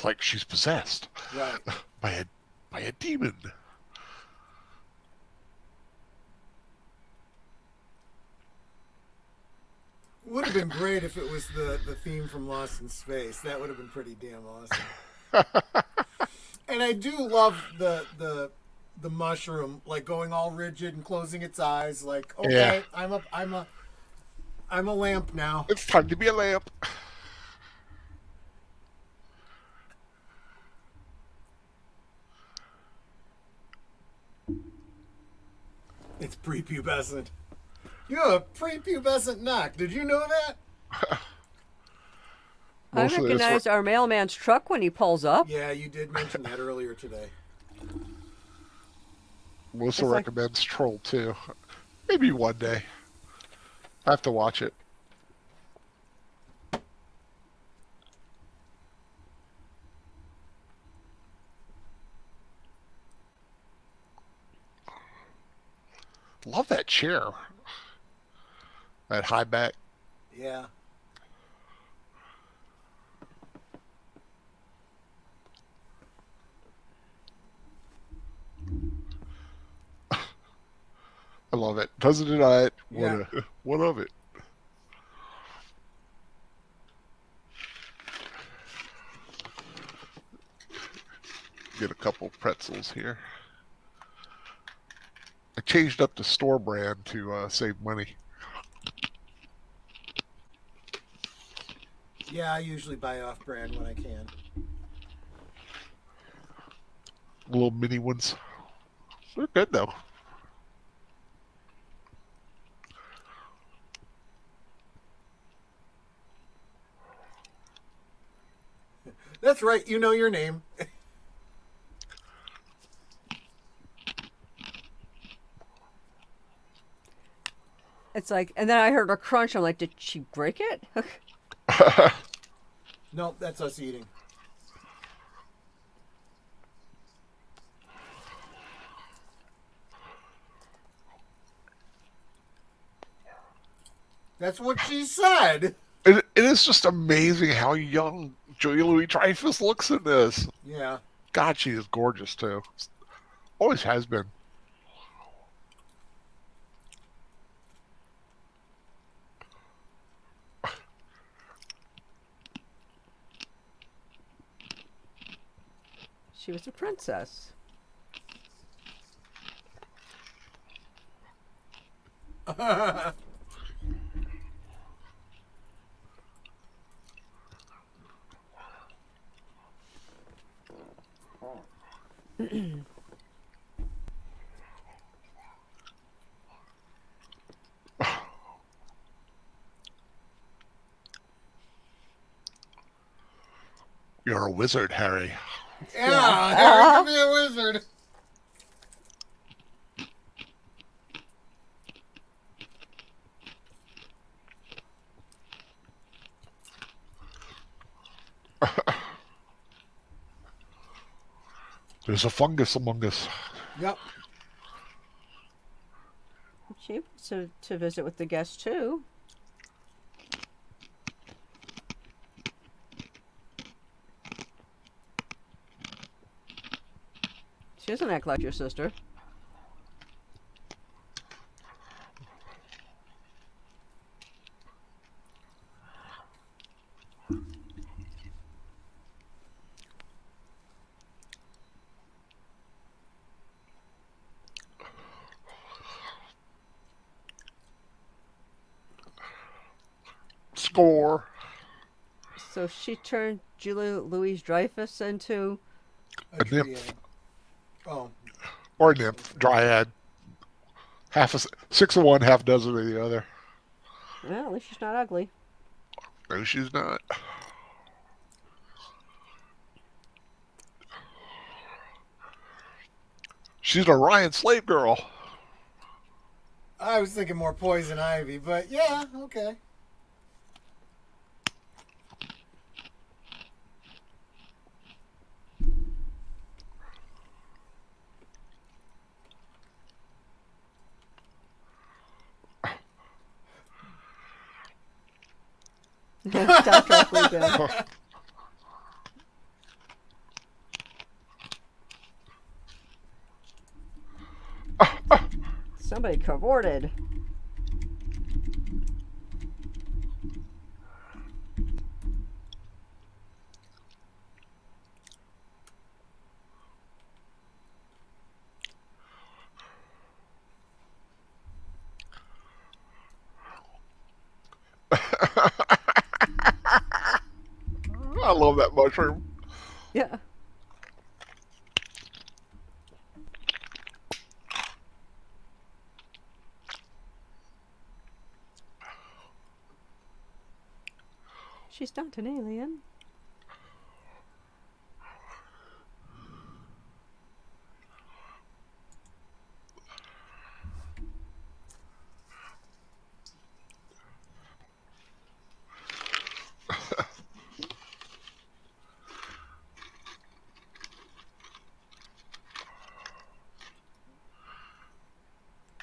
Like she's possessed
Right.
by a demon.
Would have been great if it was the theme from Lost in Space. That would have been pretty damn awesome. And I do love the mushroom, like going all rigid and closing its eyes, like, okay,
Yeah.
I'm a lamp now.
It's time to be a lamp.
It's prepubescent. You have a prepubescent knock. Did you know that?
I
Mostly it's
recognize our mailman's truck when he pulls up.
Yeah, you did mention that earlier today.
Melissa
It's like-
recommends Troll 2. Maybe one day. I have to watch it. Love that chair. That high back.
Yeah.
I love it. Doesn't deny it.
Yeah.
What of it? Get a couple pretzels here. I changed up the store brand to save money.
Yeah, I usually buy off brand when I can.
Little mini ones. They're good though.
That's right, you know your name.
It's like, and then I heard a crunch. I'm like, did she break it?
Nope, that's us eating. That's what she said.
It is just amazing how young Julia Louis-Dreyfus looks in this.
Yeah.
God, she is gorgeous too. Always has been.
She was a princess.
You're a wizard, Harry.
Yeah, Harry could be a wizard.
There's a fungus among us.
Yep.
She wants to visit with the guests too. She doesn't act like your sister.
Score.
So she turned Julia Louise Dreyfus into.
A
A nymph.
trio. Oh.
Or a nymph. Dryad. Six of one, half dozen of the other.
Well, at least she's not ugly.
No, she's not. She's an Orion slave girl.
I was thinking more Poison Ivy, but yeah, okay.
Star Trek weekend. Somebody cavorted.
I love that mushroom.
Yeah. She's not an alien.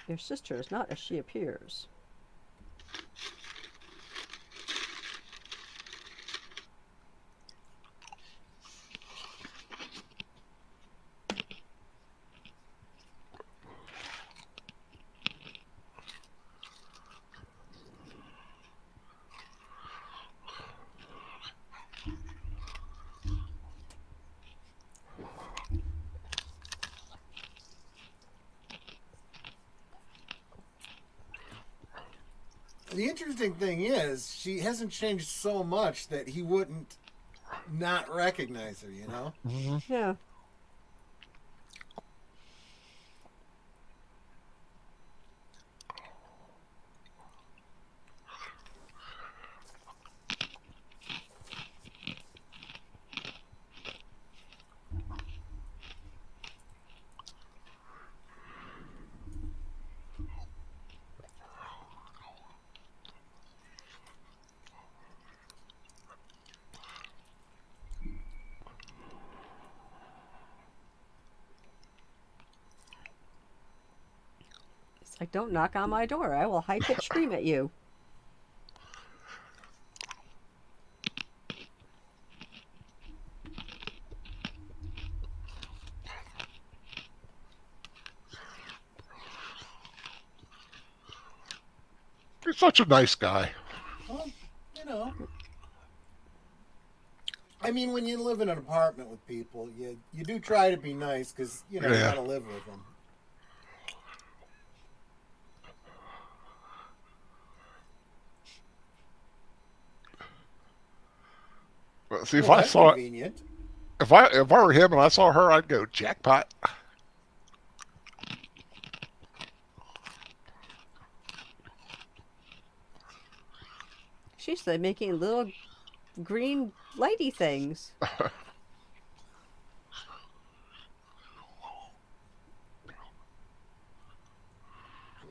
Your sister is not as she appears.
The interesting thing is, she hasn't changed so much that he wouldn't not recognize her, you know?
Mm-hmm.
Yeah. It's like, don't knock on my door. I will high pitch scream at you.
He's such a nice guy.
Well, you know. I mean, when you live in an apartment with people, you do try to be nice because, you know, you
Yeah.
gotta live with them.
But see, if
Well,
I
that's
saw it,
convenient.
if I were him and I saw her, I'd go jackpot.
She's like making little green lighty things.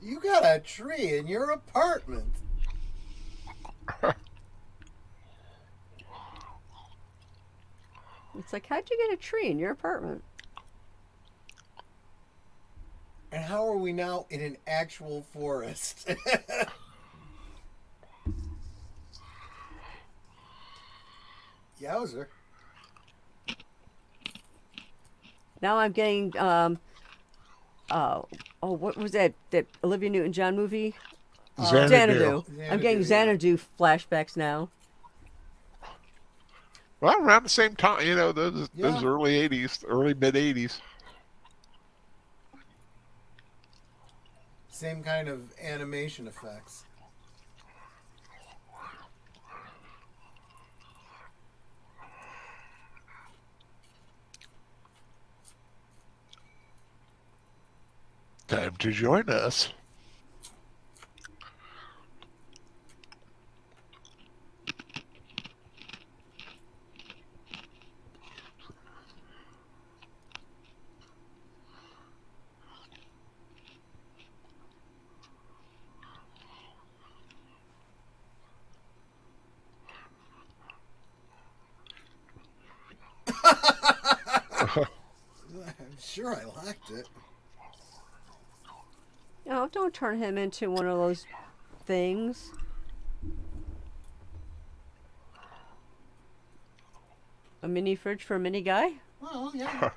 You got a tree in your apartment.
It's like, how'd you get a tree in your apartment?
And how are we now in an actual forest? Yowzer.
Now I'm getting what was that Olivia Newton-John movie?
Xanadu.
Xanadu. I'm getting
Xanadu, yeah.
Xanadu flashbacks now.
Well, around the same time, you know, those
Yeah.
early '80s, early mid '80s.
Same kind of animation effects.
Time to join us.
I'm sure I liked it.
No, don't turn him into one of those things. A mini fridge for a mini guy?
Well, yeah.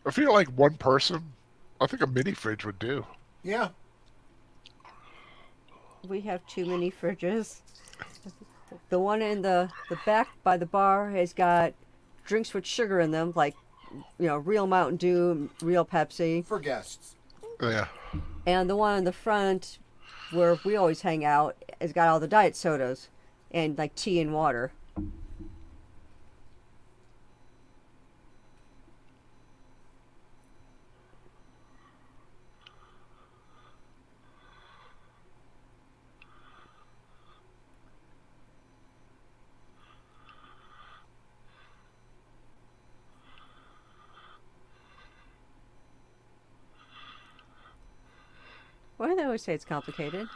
I feel like one person, I think a mini fridge would do.
Yeah.
We have too many fridges. The one in the back by the bar has got drinks with sugar in them, like, real Mountain Dew, real Pepsi.
For guests.
Yeah.
And the one in the front, where we always hang out, has got all the diet sodas and like tea and water. Why do they always say it's complicated?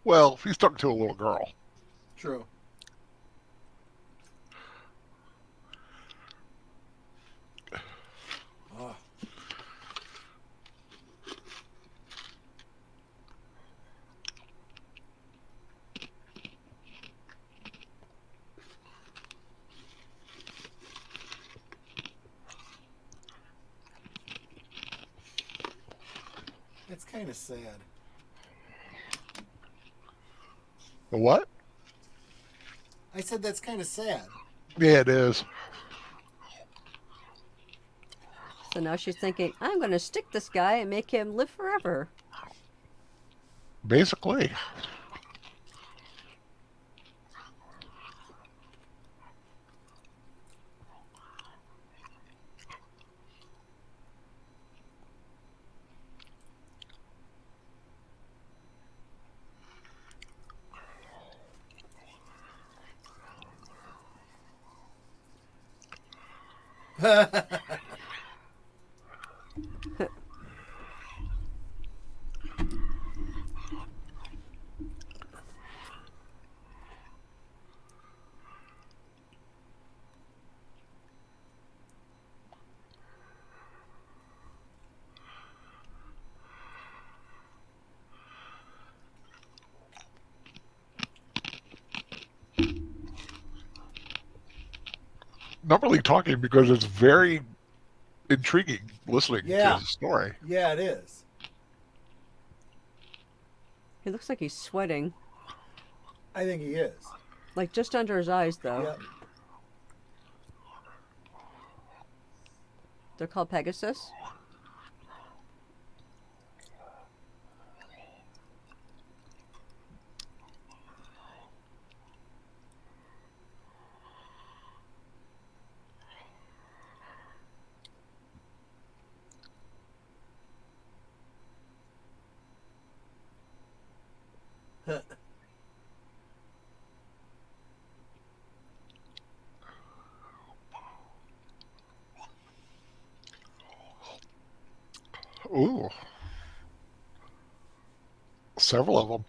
Well, he's talking to a little girl.
True. Oh. That's kind of sad.
The what?
I said that's kind of sad.
Yeah, it is.
So now she's thinking, I'm going to stick this guy and make him live forever.
Basically. Not really talking because it's very intriguing listening
Yeah.
to the story.
Yeah, it is.
He looks like he's sweating.
I think he is.
Like just under his eyes, though.
Yep.
They're called Pegasus.
Ooh, several of them.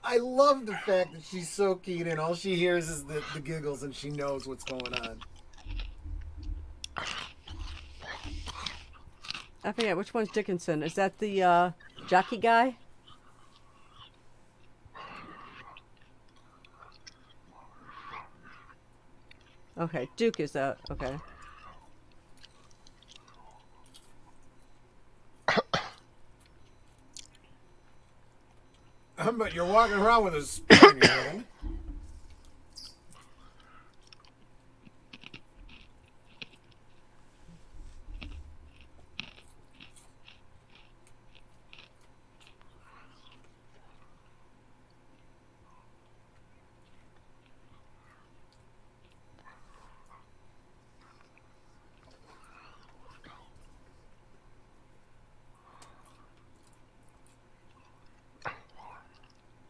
I love the fact that she's so keyed in. All she hears is the giggles, and she knows what's going on.
I forget which one's Dickinson. Is that the jockey guy? Okay, Duke is that. Okay.
But you're walking around with a spoon in your hand.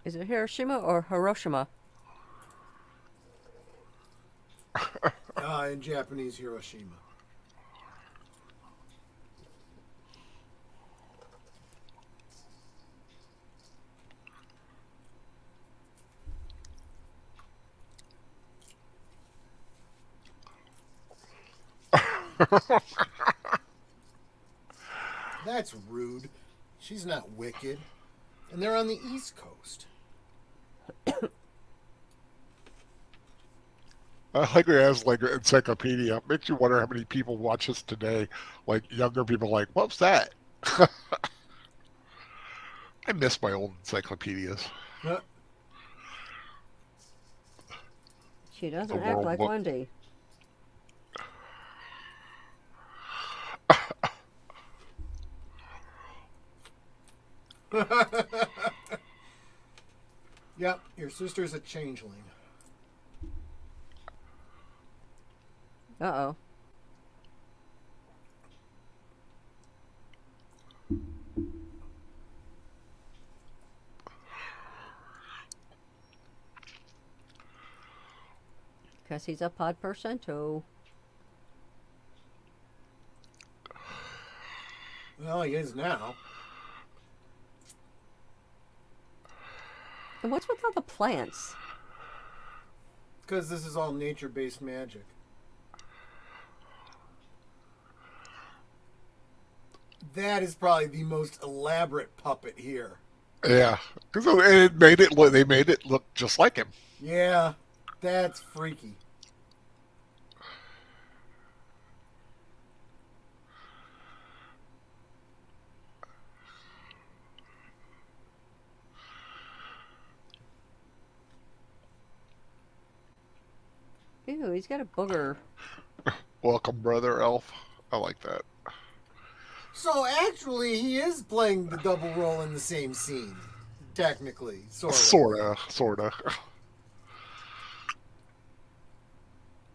Is it Hiroshima or Hiroshima?
In Japanese, Hiroshima. That's rude. She's not wicked. And they're on the East Coast.
I like it has like an encyclopedia. Makes you wonder how many people watch this today. Like younger people, like, what's that? I miss my old encyclopedias.
Huh?
She
The
doesn't act
world
like
book.
Wendy.
Yep, your sister's a changeling.
Uh-oh. Because he's a pod percento.
Well, he is now.
And what's with all the plants?
Because this is all nature-based magic. That is probably the most elaborate puppet here.
Yeah, because it made it look. They made it look just like him.
Yeah, that's freaky.
Ew, he's got a booger.
Welcome, brother elf. I like that.
So actually, he is playing the double role in the same scene. Technically, sort of.
Sorta.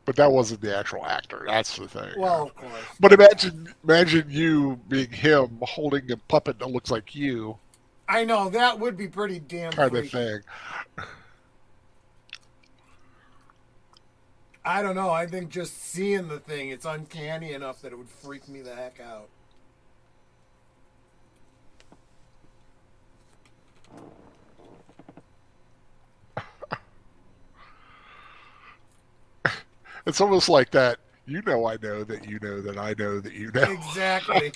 But that wasn't the actual actor. That's the thing.
Well, of course.
But imagine you being him holding a puppet that looks like you,
I know, that would be pretty damn
kind
freaky.
of thing.
I don't know. I think just seeing the thing, it's uncanny enough that it would freak me the heck out.
It's almost like that. You know, I know that you know that I know that you know.
Exactly.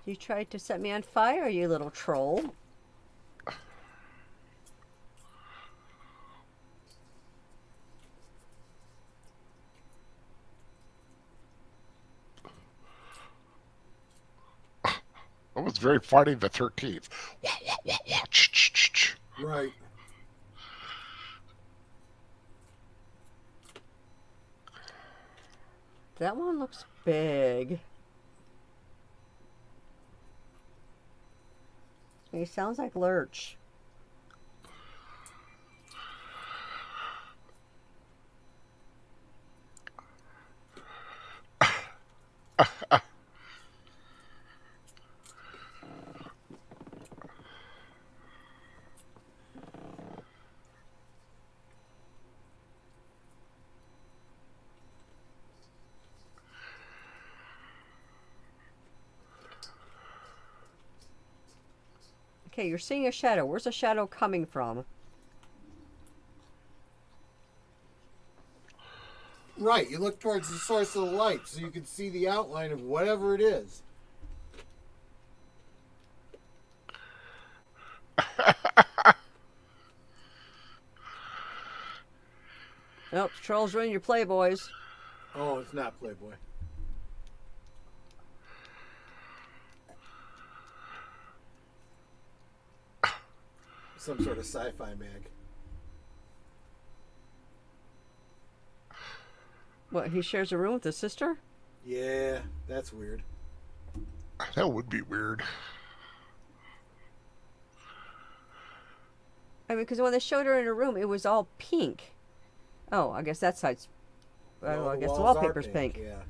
You tried to set me on fire, you little troll.
It was very Friday the 13th.
Right.
That one looks big. He sounds like Lurch. Okay, you're seeing a shadow. Where's the shadow coming from?
Right, you look towards the source of the light so you can see the outline of whatever it is.
Nope, trolls ruin your Playboys.
Oh, it's not Playboy. Some sort of sci-fi mag.
What, he shares a room with his sister?
Yeah, that's weird.
That would be weird.
I mean, because when they showed her in her room, it was all pink. Oh, I guess that side's.
No,
I guess the
walls are
wallpaper's pink.
Yeah.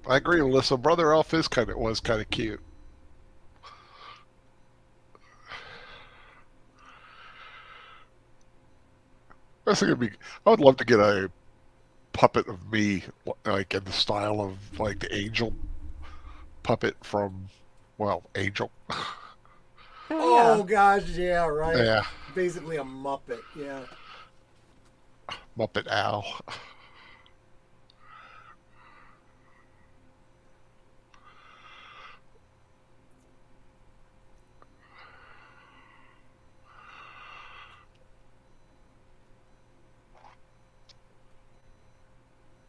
I agree, Alyssa. Brother Elf was kind of cute. That's gonna be. I would love to get a puppet of me, like in the style of like the Angel puppet from, well, Angel.
Oh,
Oh
yeah.
gosh, yeah, right.
Yeah,
Basically a Muppet, yeah.
Muppet Owl.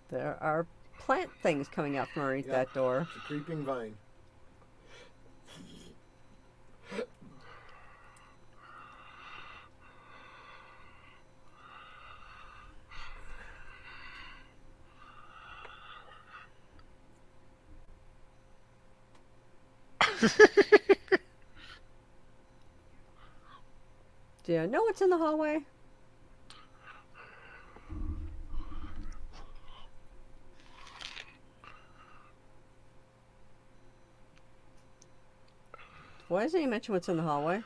There are plant things coming out from underneath
Yep.
that door.
It's a creeping vine.
Do you know what's in the hallway? Why doesn't he mention what's in the hallway?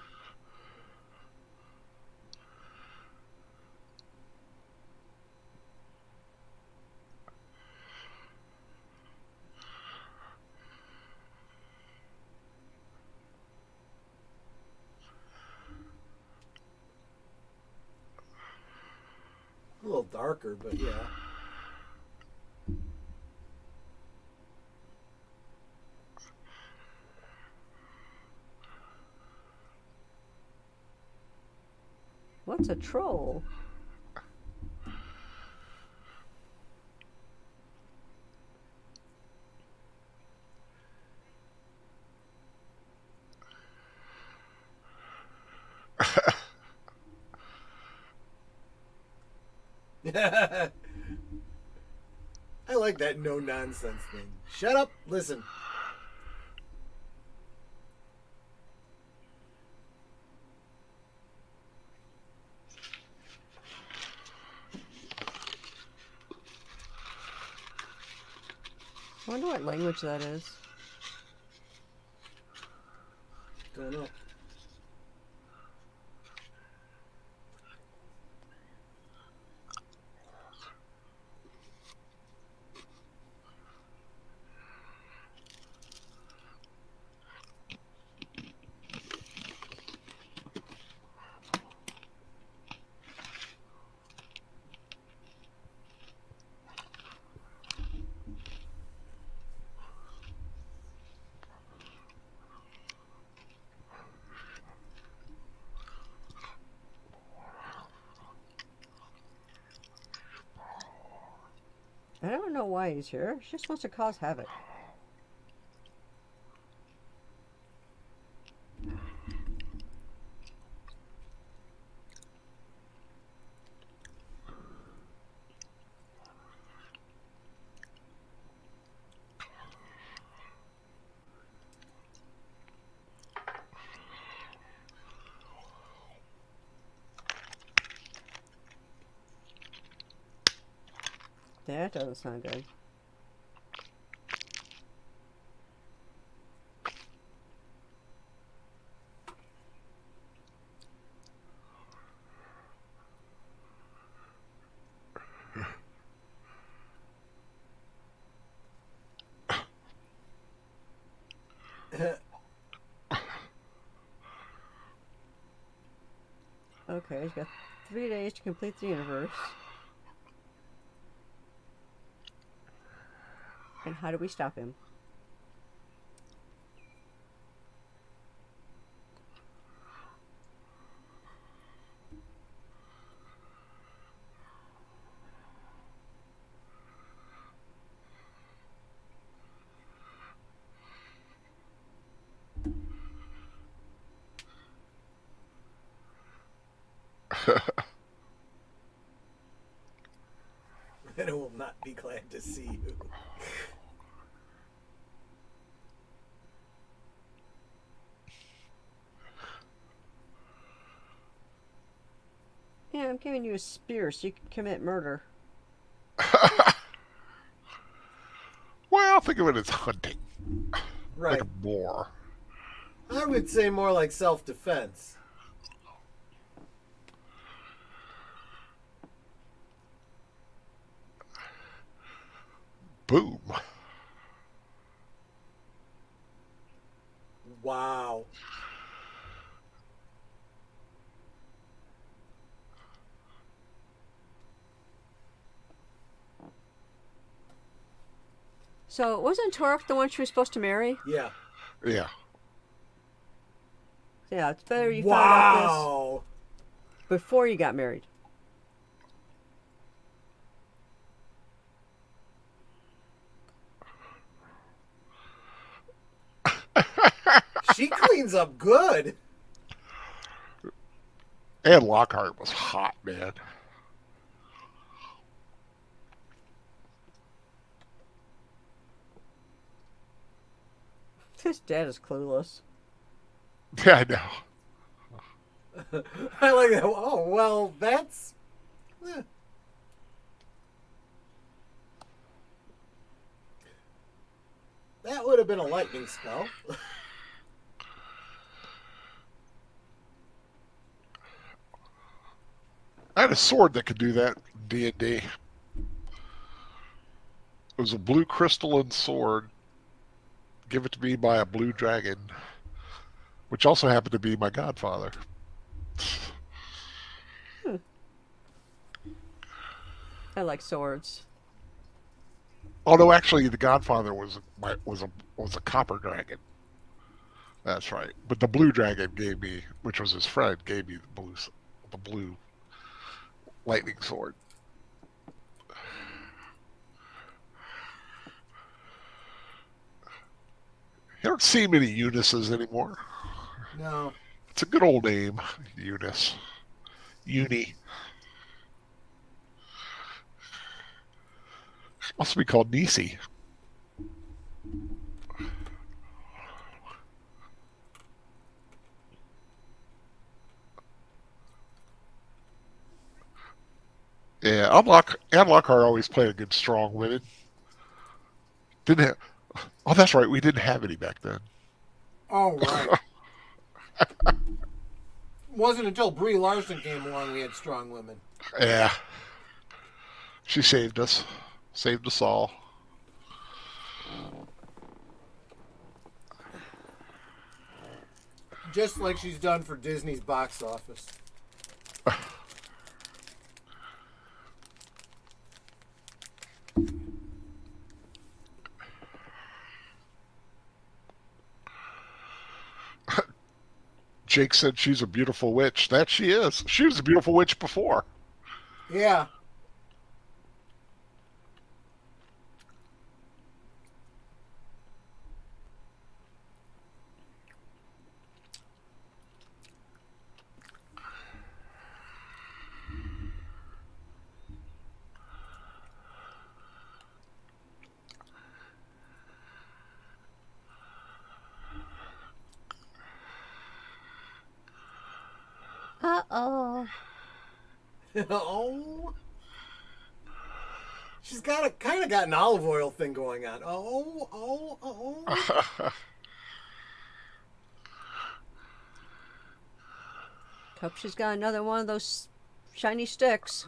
A little darker, but yeah.
What's a troll?
I like that no nonsense thing. Shut up, listen.
I wonder what language that is.
Don't know.
I don't know why he's here. He just wants to cause havoc. That doesn't sound good. Okay, he's got 3 days to complete the universe. And how do we stop him?
And I will not be glad to see you.
Yeah, I'm giving you a spear so you can commit murder.
Well, think of it as hunting, like
Right.
a boar.
I would say more like self-defense.
Boom.
Wow.
So, wasn't Torque the one she was supposed to marry?
Yeah.
Yeah.
Yeah, it's better you found out
Wow.
this before you got married.
She cleans up good.
And Lockhart was hot, man.
His dad is clueless.
Yeah, I know.
I like that. Oh, well, that's... eh. That would have been a lightning spell.
I had a sword that could do that in D&D. It was a blue crystalline sword. Give it to me by a blue dragon, which also happened to be my godfather.
I like swords.
Although actually, the godfather was a copper dragon. That's right. But the blue dragon gave me, which was his friend, gave me the blue lightning sword. You don't see many Eunices anymore.
No.
It's a good old name, Eunice. Uni. Also be called Nisi. Yeah, Lockhart always played a good strong women. Didn't have, oh, that's right. We didn't have any back then.
Oh, right. Wasn't until Brie Larson came along we had strong women.
Yeah, she saved us, saved us all.
Just like she's done for Disney's box office.
Jake said she's a beautiful witch. That she is. She was a beautiful witch before.
Yeah.
Uh-oh.
Oh. She's got an olive oil thing going on. Oh.
Hope she's got another one of those shiny sticks.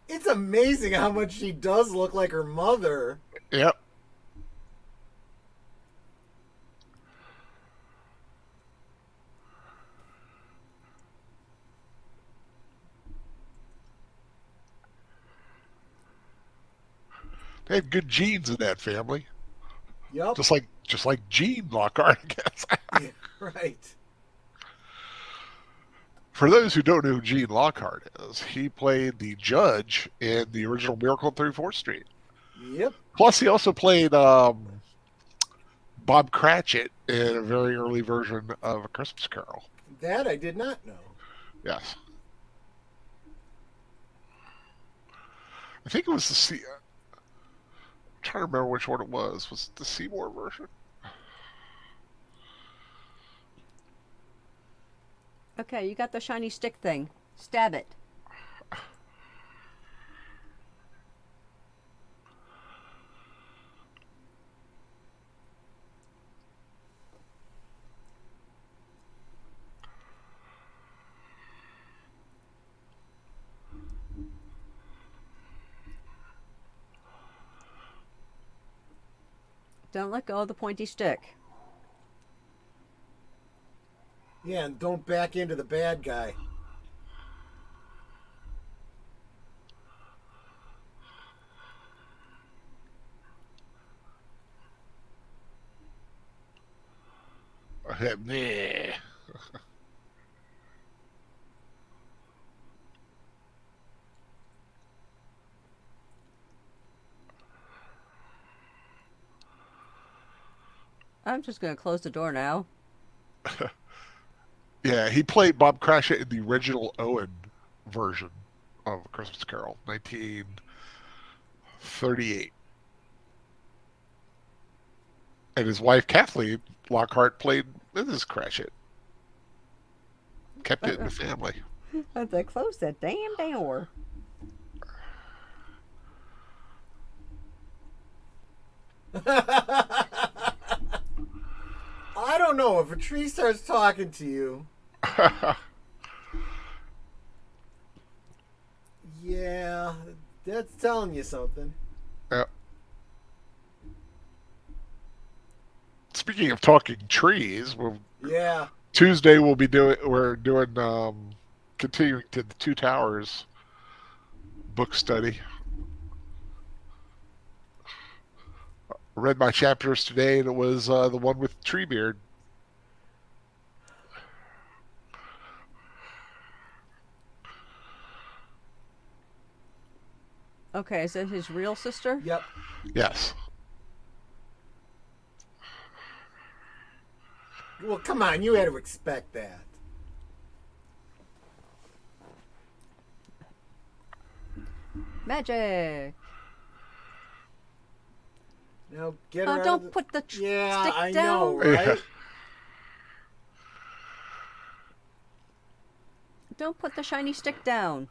It's amazing how much she does look like her mother.
Yep. They had good genes in that family,
Yep.
just like Gene Lockhart, I guess.
Yeah, right.
For those who don't know who Gene Lockhart is, he played the judge in the original Miracle on 34th Street.
Yep.
Plus, he also played Bob Cratchit in a very early version of A Christmas Carol.
That I did not know.
Yes. I think it was I'm trying to remember which one it was. Was it the Seymour version?
Okay, you got the shiny stick thing. Stab it. Don't let go of the pointy stick.
Yeah, and don't back into the bad guy.
Meh.
I'm just going to close the door now.
Yeah, he played Bob Cratchit in the original Owen version of A Christmas Carol, 1938. And his wife, Kathleen Lockhart, played Mrs. Cratchit. Kept it in the family.
I have to close that damn door.
I don't know. If a tree starts talking to you, yeah, that's telling you something.
Yeah. Speaking of talking trees,
Yeah.
Tuesday we're doing continuing to the Two Towers book study. I read my chapters today, and it was the one with Treebeard.
Okay, is that his real sister?
Yep.
Yes.
Well, come on. You had to expect that.
Magic.
Now get her
Oh,
out
don't
of the...
put the
Yeah,
stick
I
down.
know, right?
Yeah.
Don't put the shiny stick down.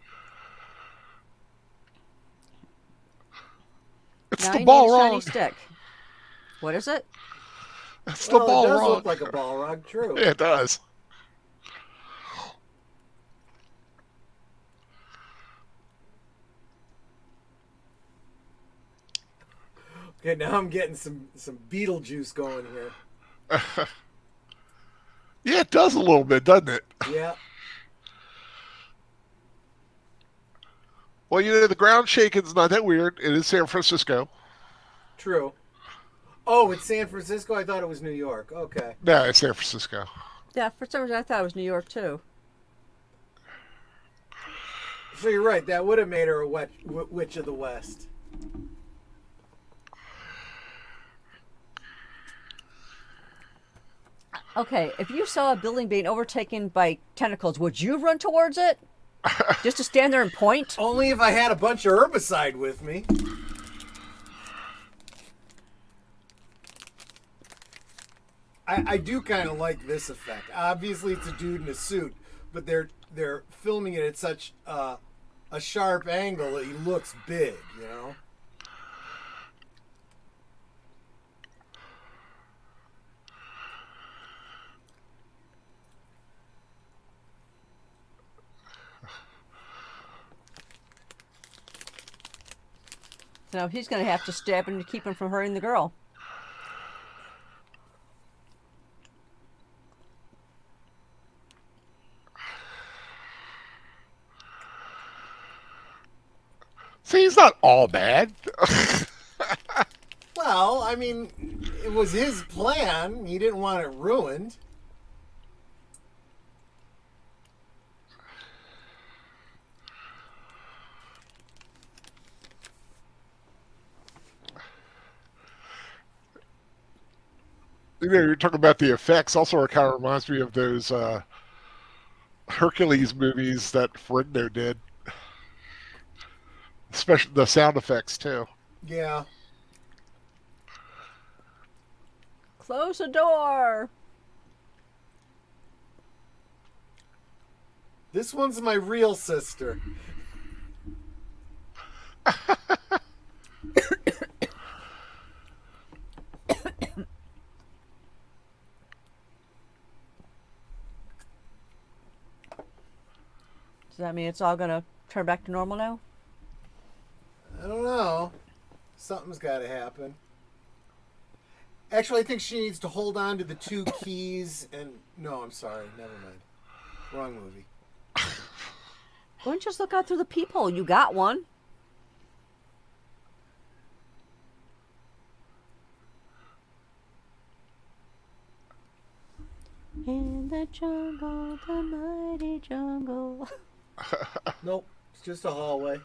It's
Now
the
you
ball
need a shiny
wrong.
stick. What is it?
It's the
Well,
ball
it does
wrong.
look like a Balrog, true.
Yeah, it does.
Okay, now I'm getting some Beetlejuice going here.
Yeah, it does a little bit, doesn't it?
Yeah.
Well, the ground shaking's not that weird. It is San Francisco.
True. Oh, it's San Francisco? I thought it was New York. Okay.
No, it's San Francisco.
Yeah, for some reason I thought it was New York too.
So you're right. That would have made her a witch of the West.
Okay, if you saw a building being overtaken by tentacles, would you run towards it? Just to stand there and point?
Only if I had a bunch of herbicide with me. I do kind of like this effect. Obviously, it's a dude in a suit, but they're filming it at such a sharp angle that he looks big, you know?
So now he's going to have to stab him to keep him from hurting the girl.
See, he's not all bad.
I mean, it was his plan. He didn't want it ruined.
You're talking about the effects. Also, it kind of reminds me of those Hercules movies that Ferrigno did, especially the sound effects too.
Yeah.
Close the door.
This one's my real sister.
Does that mean it's all gonna turn back to normal now?
I don't know. Something's got to happen. Actually, I think she needs to hold on to the two keys and... No, I'm sorry. Never mind. Wrong movie.
Why don't you just look out through the peephole? You got one. In the jungle, the mighty jungle.
Nope. It's just a hallway.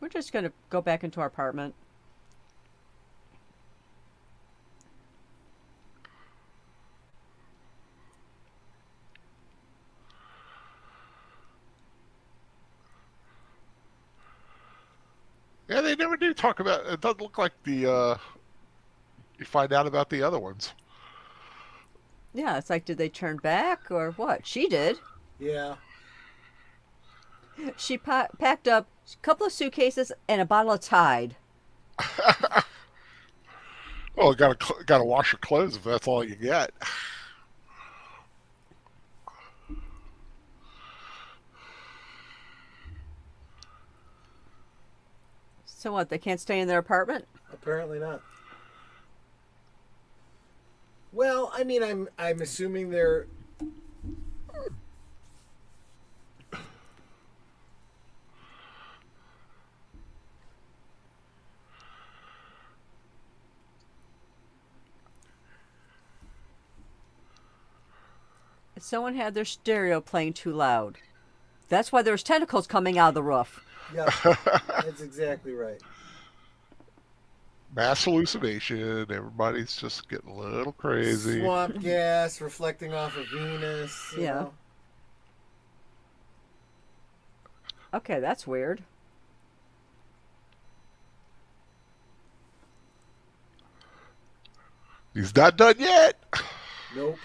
We're just gonna go back into our apartment.
Yeah, they never do talk about. It doesn't look like the. You find out about the other ones.
Yeah, it's like, did they turn back or what? She did.
Yeah.
She packed up a couple of suitcases and a bottle of Tide.
Well, gotta wash your clothes if that's all you get.
So what? They can't stay in their apartment?
Apparently not. Well, I mean, I'm assuming they're...
Someone had their stereo playing too loud. That's why there's tentacles coming out of the roof.
Yeah, that's exactly right.
Mass hallucination. Everybody's just getting a little crazy.
Swamp gas reflecting off of Venus. You
Yeah.
know.
Okay, that's weird.
He's not done yet.
Nope.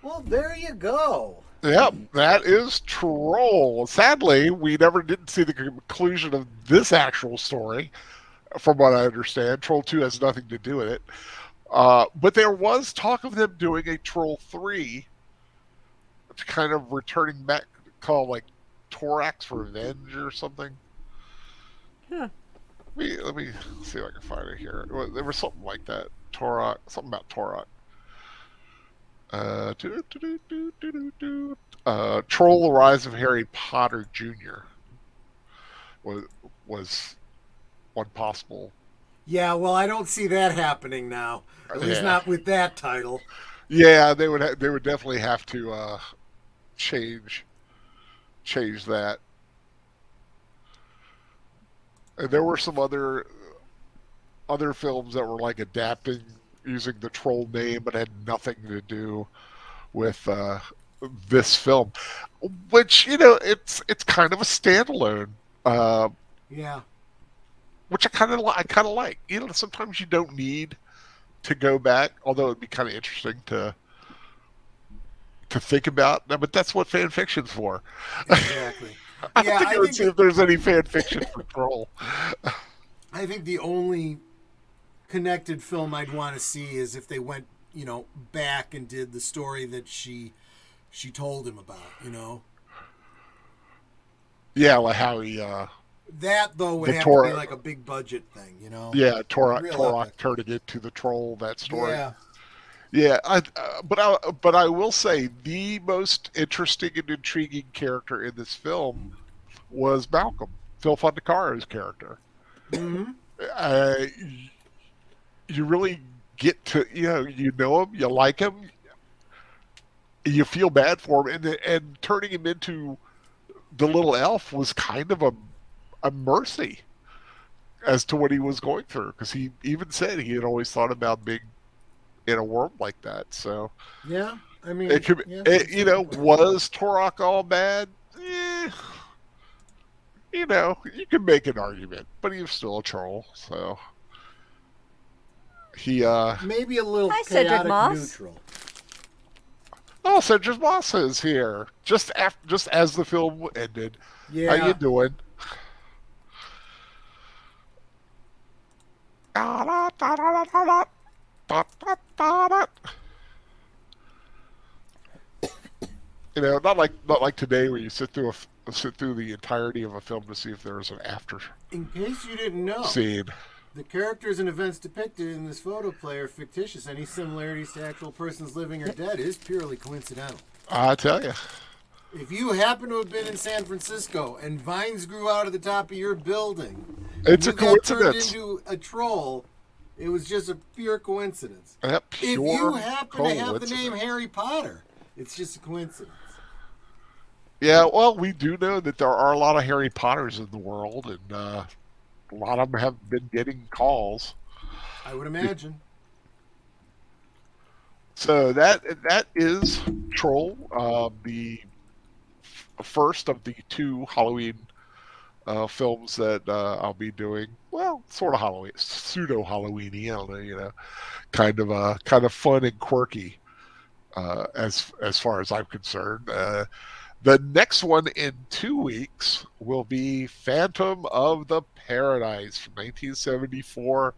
Well, there you go.
Yep, that is Troll. Sadly, we never did see the conclusion of this actual story, from what I understand. Troll 2 has nothing to do with it. But there was talk of them doing a Troll 3, kind of returning back, called like Thorax Revenge or something.
Huh.
Let me see if I can find it here. There was something like that. Torok, something about Torok. Troll: The Rise of Harry Potter Jr. was one possible.
Yeah, well, I don't see that happening now. At least
Yeah.
not with that title.
Yeah, they would definitely have to change that. And there were some other films that were like adapting using the Troll name, but had nothing to do with this film, which it's kind of a standalone.
Yeah.
Which I kind of like. Sometimes you don't need to go back, although it'd be kind of interesting to think about. But that's what fan fiction's for.
Exactly.
I have to go and see if there's any fan fiction for Troll.
I think the only connected film I'd want to see is if they went, back and did the story that she told him about,
Yeah, like how he
That though would
The
have to be
Tor,
like a big budget thing, you know,
yeah,
real
Torok
epic.
turning into the troll. That story.
Yeah.
Yeah, but I will say the most interesting and intriguing character in this film was Malcolm, Phil Fondacara's character.
Mm-hmm.
Uh, you really get to you know him, you like him, you feel bad for him, and turning him into the little elf was kind of a mercy as to what he was going through, because he even said he had always thought about being in a world like that. So
Yeah. I
it
mean,
could,
yeah.
was Torok all bad? Eh, you can make an argument, but he was still a troll. So he,
Maybe a little
Hi, Cedric
chaotic
Moss.
neutral.
oh, Cedric Moss is here just as the film ended. How you
Yeah.
doing? Not like today where you sit through the entirety of a film to see if there's an after
In case you didn't know,
scene.
the characters and events depicted in this photo play are fictitious. Any similarities to actual persons living or dead is purely coincidental.
I tell you,
If you happen to have been in San Francisco and vines grew out of the top of your building,
it's
you
a
got turned
coincidence.
into a troll, it was just a pure coincidence.
Yep,
If you
pure
happen to have the name
coincidence.
Harry Potter, it's just a coincidence.
Yeah, well, we do know that there are a lot of Harry Potters in the world, and a lot of them have been getting calls.
I would imagine.
So that is Troll, the first of the two Halloween films that I'll be doing. Well, sort of Halloween, pseudo Halloweeny. I don't know, kind of fun and quirky as far as I'm concerned. The next one in 2 weeks will be Phantom of the Paradise from 1974,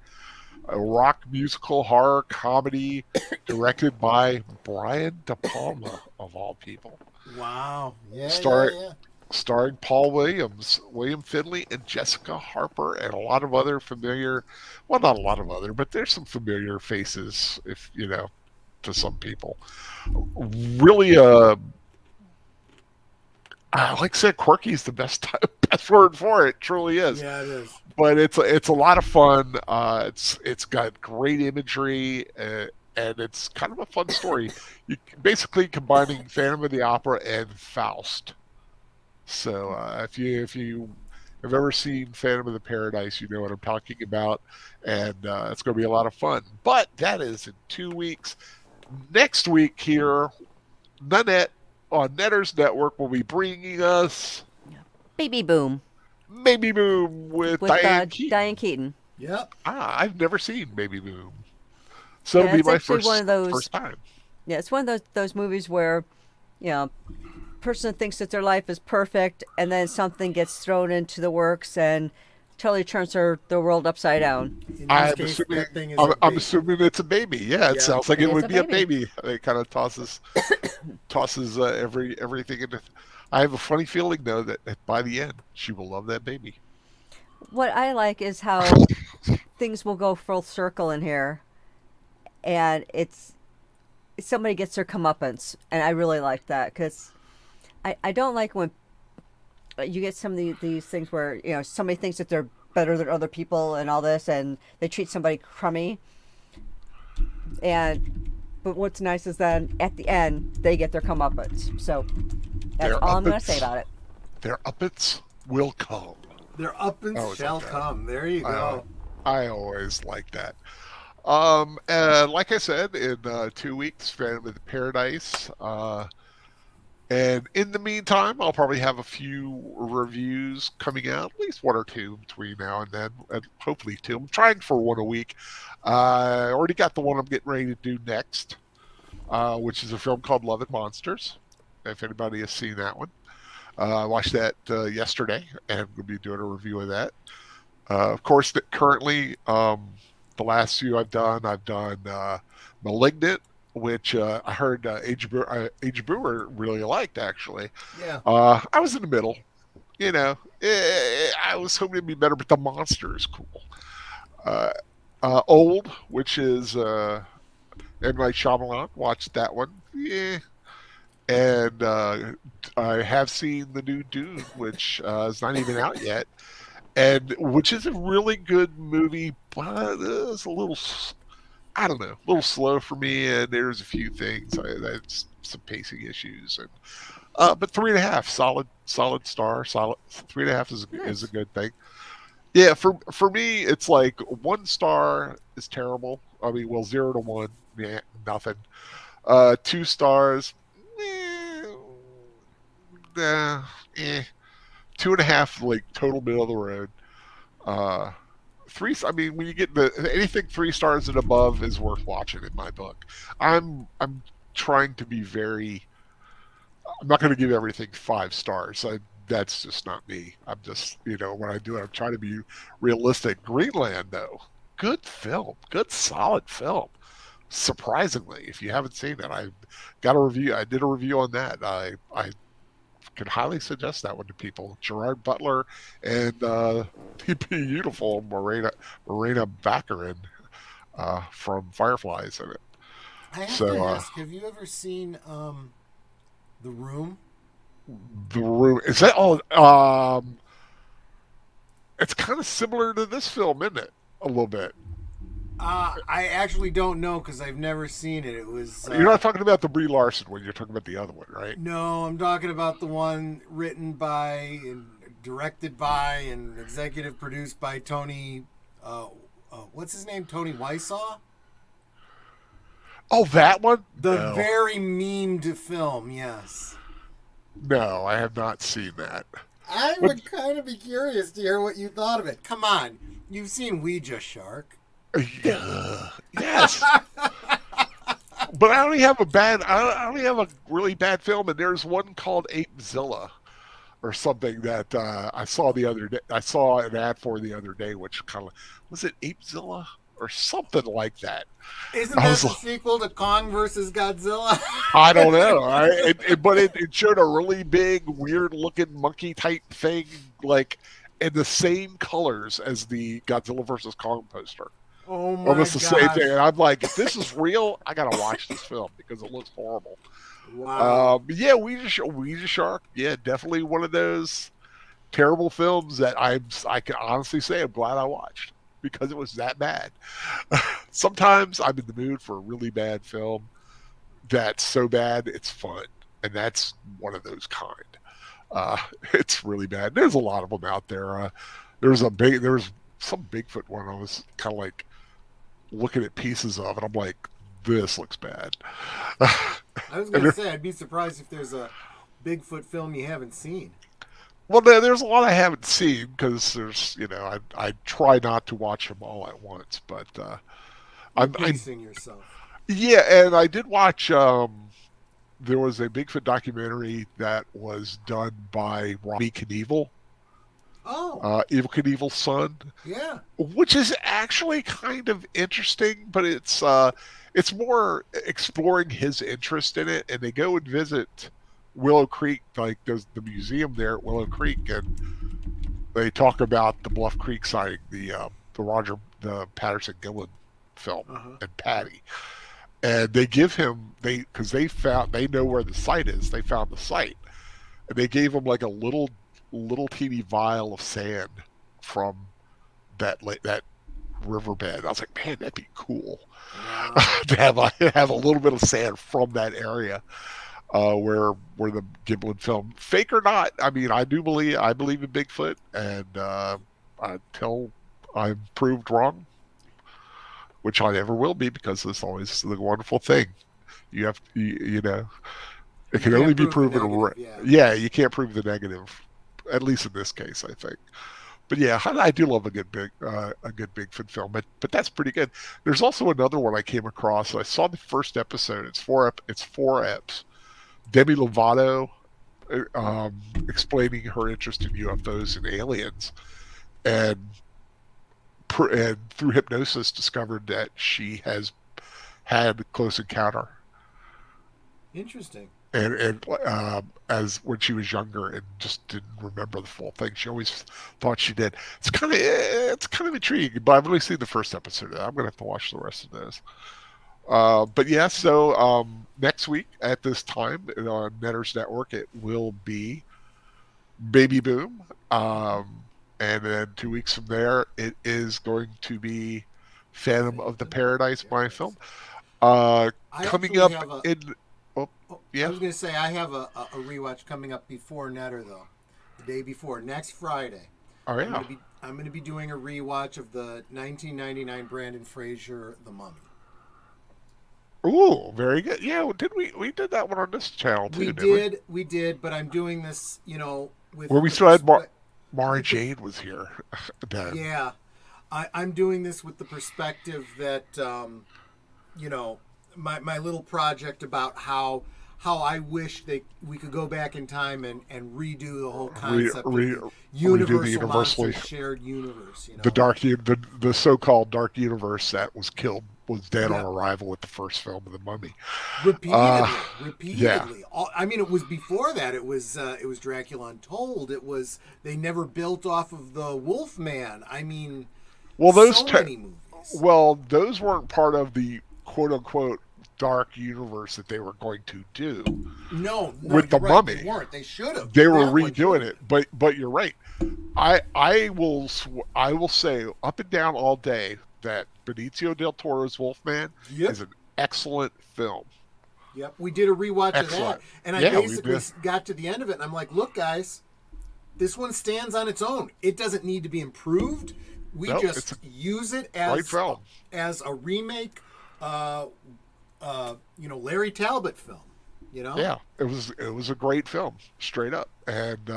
a rock musical horror comedy directed by Brian De Palma, of all people.
Wow. Yeah,
Star,
yeah, yeah.
Starring Paul Williams, William Finley, and Jessica Harper, and a lot of other familiar, well, not a lot of other, but there's some familiar faces, if to some people. Really, like I said, quirky is the best word for it. Truly is.
Yeah, it is.
But it's a lot of fun. It's got great imagery, and it's kind of a fun story. You basically combining Phantom of the Opera and Faust. So if you have ever seen Phantom of the Paradise, you know what I'm talking about, and it's going to be a lot of fun. But that is in 2 weeks. Next week here, Nanette on Netters Network will be bringing us
Baby Boom
Baby Boom with Diane Keaton.
Diane Keaton.
Yep.
I've never seen Baby Boom, so
Yeah,
it'll be
it's
my
actually one of those.
first time.
Yeah, it's one of those movies where, person thinks that their life is perfect, and then something gets thrown into the works and totally turns their world upside down.
In this
I'm
case,
assuming
that thing is
I'm,
a
I'm
baby.
assuming it's a baby. Yeah, it
Yeah.
sounds like
It
it
is
would
a
be a
baby.
baby. It kind of tosses everything into. I have a funny feeling though that by the end she will love that baby.
What I like is how things will go full circle in here, and it's somebody gets their comeuppance, and I really like that because I don't like when you get some of these things where somebody thinks that they're better than other people and all this, and they treat somebody crummy. But what's nice is then at the end they get their comeuppance. So that's
Their
all I'm gonna
uppance.
say about it.
Their uppets will come.
Their uppance
always
shall
like that.
come. There you go.
I always like that. Like I said, in 2 weeks, Phantom of the Paradise. And in the meantime, I'll probably have a few reviews coming out, at least one or two between now and then, and hopefully two. I'm trying for one a week. I already got the one I'm getting ready to do next, which is a film called Love and Monsters, if anybody has seen that one. I watched that yesterday, and I'm going to be doing a review of that. Of course, currently, the last few I've done Malignant, which I heard Age Brewer really liked, actually.
Yeah.
I was in the middle. I was hoping it'd be better, but the monster is cool. Uh, Old, which is M. Night Shyamalan, watched that one. Yeah. And I have seen the new Dune, which is not even out yet, and which is a really good movie, but it's a little, I don't know, a little slow for me. And there's a few things that's some pacing issues, and but 3.5, solid star, solid 3.5 is a
Nice.
good thing. Yeah, for me, it's like 1 star is terrible. I mean, well, 0 to 1, yeah, nothing. 2 stars, eh, nah, eh. 2.5, like total middle of the road. Uh, Three. I mean, when you get anything 3 stars and above is worth watching in my book. I'm trying to be very. I'm not going to give everything 5 stars. That's just not me. I'm just, when I do it, I'm trying to be realistic. Greenland, though, good film, good solid film. Surprisingly, if you haven't seen it, I got a review. I did a review on that. I can highly suggest that one to people. Gerard Butler and the beautiful Morena Baccarin from Fireflies in it.
I have to
So
ask, have you ever seen The Room?
the room is that all. It's kind of similar to this film, isn't it? A little bit.
I actually don't know because I've never seen it. It was
You're not talking about the Brie Larson one. You're talking about the other one, right?
no, I'm talking about the one written by and directed by and executive produced by Tony. What's his name? Tony Wiseau.
Oh, that one?
The
No,
very memed film. Yes.
no, I have not seen that.
I
But
would kind of be curious to hear what you thought of it. Come on, you've seen Ouija Shark.
yeah, yes, but I only have a really bad film, and there's one called Apezilla or something that I saw the other day. I saw an ad for the other day, which kind of was it Apezilla or something like that.
Isn't
I
that
was
the
like,
sequel to Kong versus Godzilla?
I don't know, but it showed a really big, weird looking monkey type thing, like in the same colors as the Godzilla versus Kong poster.
Oh my
Almost the same thing. And
gosh.
I'm like, if this is real, I gotta watch this film because it looks horrible.
Wow.
Yeah, Ouija Shark. Yeah, definitely one of those terrible films that I can honestly say I'm glad I watched because it was that bad. Sometimes I'm in the mood for a really bad film that's so bad it's fun, and that's one of those kind. Uh, it's really bad. There's a lot of them out there. There's some Bigfoot one. I was kind of like looking at pieces of it. I'm like, this looks bad.
I was
And
gonna say I'd be surprised if there's a Bigfoot film you haven't seen.
well, there's a lot I haven't seen because I try not to watch them all at once, but
You're
I
pacing yourself.
yeah, and I did watch. There was a Bigfoot documentary that was done by Robbie Knievel,
Oh,
Evil Knievel's son,
yeah.
which is actually kind of interesting, but it's more exploring his interest in it, and they go and visit Willow Creek, like there's the museum there at Willow Creek, and they talk about the Bluff Creek sighting, the Patterson Gillen film,
Uh huh.
and Patty, and they give him because they know where the site is. They found the site, and they gave him like a little teeny vial of sand from that riverbed. I was like, man, that'd be cool
Wow.
to have a little bit of sand from that area where the Giblin film, fake or not. I mean, I believe in Bigfoot, and until I'm proved wrong, which I never will be, because it's always the wonderful thing. It
You
can only
can't
be
prove the
proven.
negative. Yeah.
Yeah, you can't prove the negative, at least in this case, I think. But yeah, I do love a good Bigfoot film, but that's pretty good. There's also another one I came across. I saw the first episode. It's 4 eps. Demi Lovato explaining her interest in UFOs and aliens, and and through hypnosis discovered that she has had close encounter.
Interesting.
and as when she was younger and just didn't remember the full thing. She always thought she did. It's kind of intriguing, but I've only seen the first episode of that. I'm gonna have to watch the rest of those. But yeah, so next week at this time on Netters Network, it will be Baby Boom. And then 2 weeks from there, it is going to be Phantom of the Paradise, my film.
I
Coming
actually
up
have a.
in, oh,
Oh, I
yeah,
was gonna say I have a rewatch coming up before Netter though, the day before next Friday.
oh
I'm
yeah,
gonna be I'm gonna be doing a rewatch of the 1999 Brandon Fraser The Mummy.
ooh, very good. Yeah, well, did we did that one on this channel too, didn't we?
We did, but I'm doing this,
Where
with
we
the
still had Mara
with the
Jade was here then.
yeah, I'm doing this with the perspective that you know, my little project about how I wish we could go back in time and redo the whole
Re,
concept of
re,
the
redo the
universal
universally
monsters shared universe.
the the so-called dark universe that was dead on
Yep.
arrival with the first film of the Mummy. Uh, yeah.
Repeatedly. I mean, it was before that. It was Dracula Untold. It was they never built off of the Wolfman. I mean,
Well,
so many movies.
those weren't part of the quote unquote dark universe that they were going to do
No,
with
you're
the
right.
Mummy.
They weren't. They should have.
They were
That one should
redoing
have.
it, but you're right. I will say up and down all day that Benicio del Toro's Wolfman
Yep.
is an excellent film.
Yep. We did a rewatch of that,
Excellent.
and I
Yeah, we
basically
did.
got to the end of it, and I'm like, look, guys, this one stands on its own. It doesn't need to be improved. We
No, it's a
just use it
great film.
as a remake. Larry Talbot film.
Yeah, it was a great film, straight up. And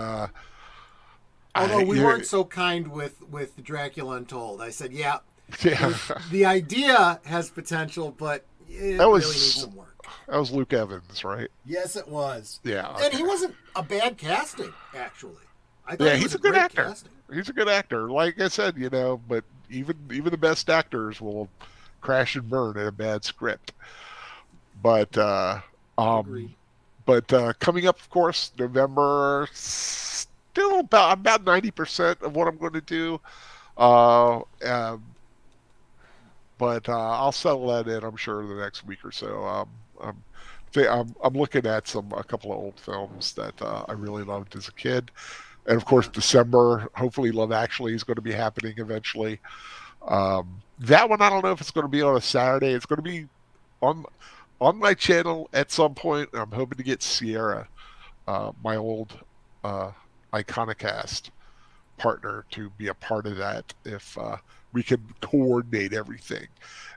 Although
I
we
yeah,
weren't so kind with Dracula Untold, I said, yeah,
yeah,
the idea has potential, but it
that
really needs
was
some work.
that was Luke Evans, right?
Yes, it was.
Yeah,
And
okay.
he wasn't a bad casting, actually. I thought
Yeah,
he
he's
was
a good
great
actor.
casting.
He's a good actor. Like I said, but even the best actors will crash and burn in a bad script. But um,
Agreed.
but coming up, of course, November. Still about 90% of what I'm going to do. Uh, um, but I'll settle that in. I'm sure in the next week or so. I'm I'm looking at a couple of old films that I really loved as a kid, and of course
Yeah.
December. Hopefully, Love Actually is going to be happening eventually. That one I don't know if it's going to be on a Saturday. It's going to be on on my channel at some point. I'm hoping to get Sierra, my old uh, Iconicast partner, to be a part of that if we can coordinate everything.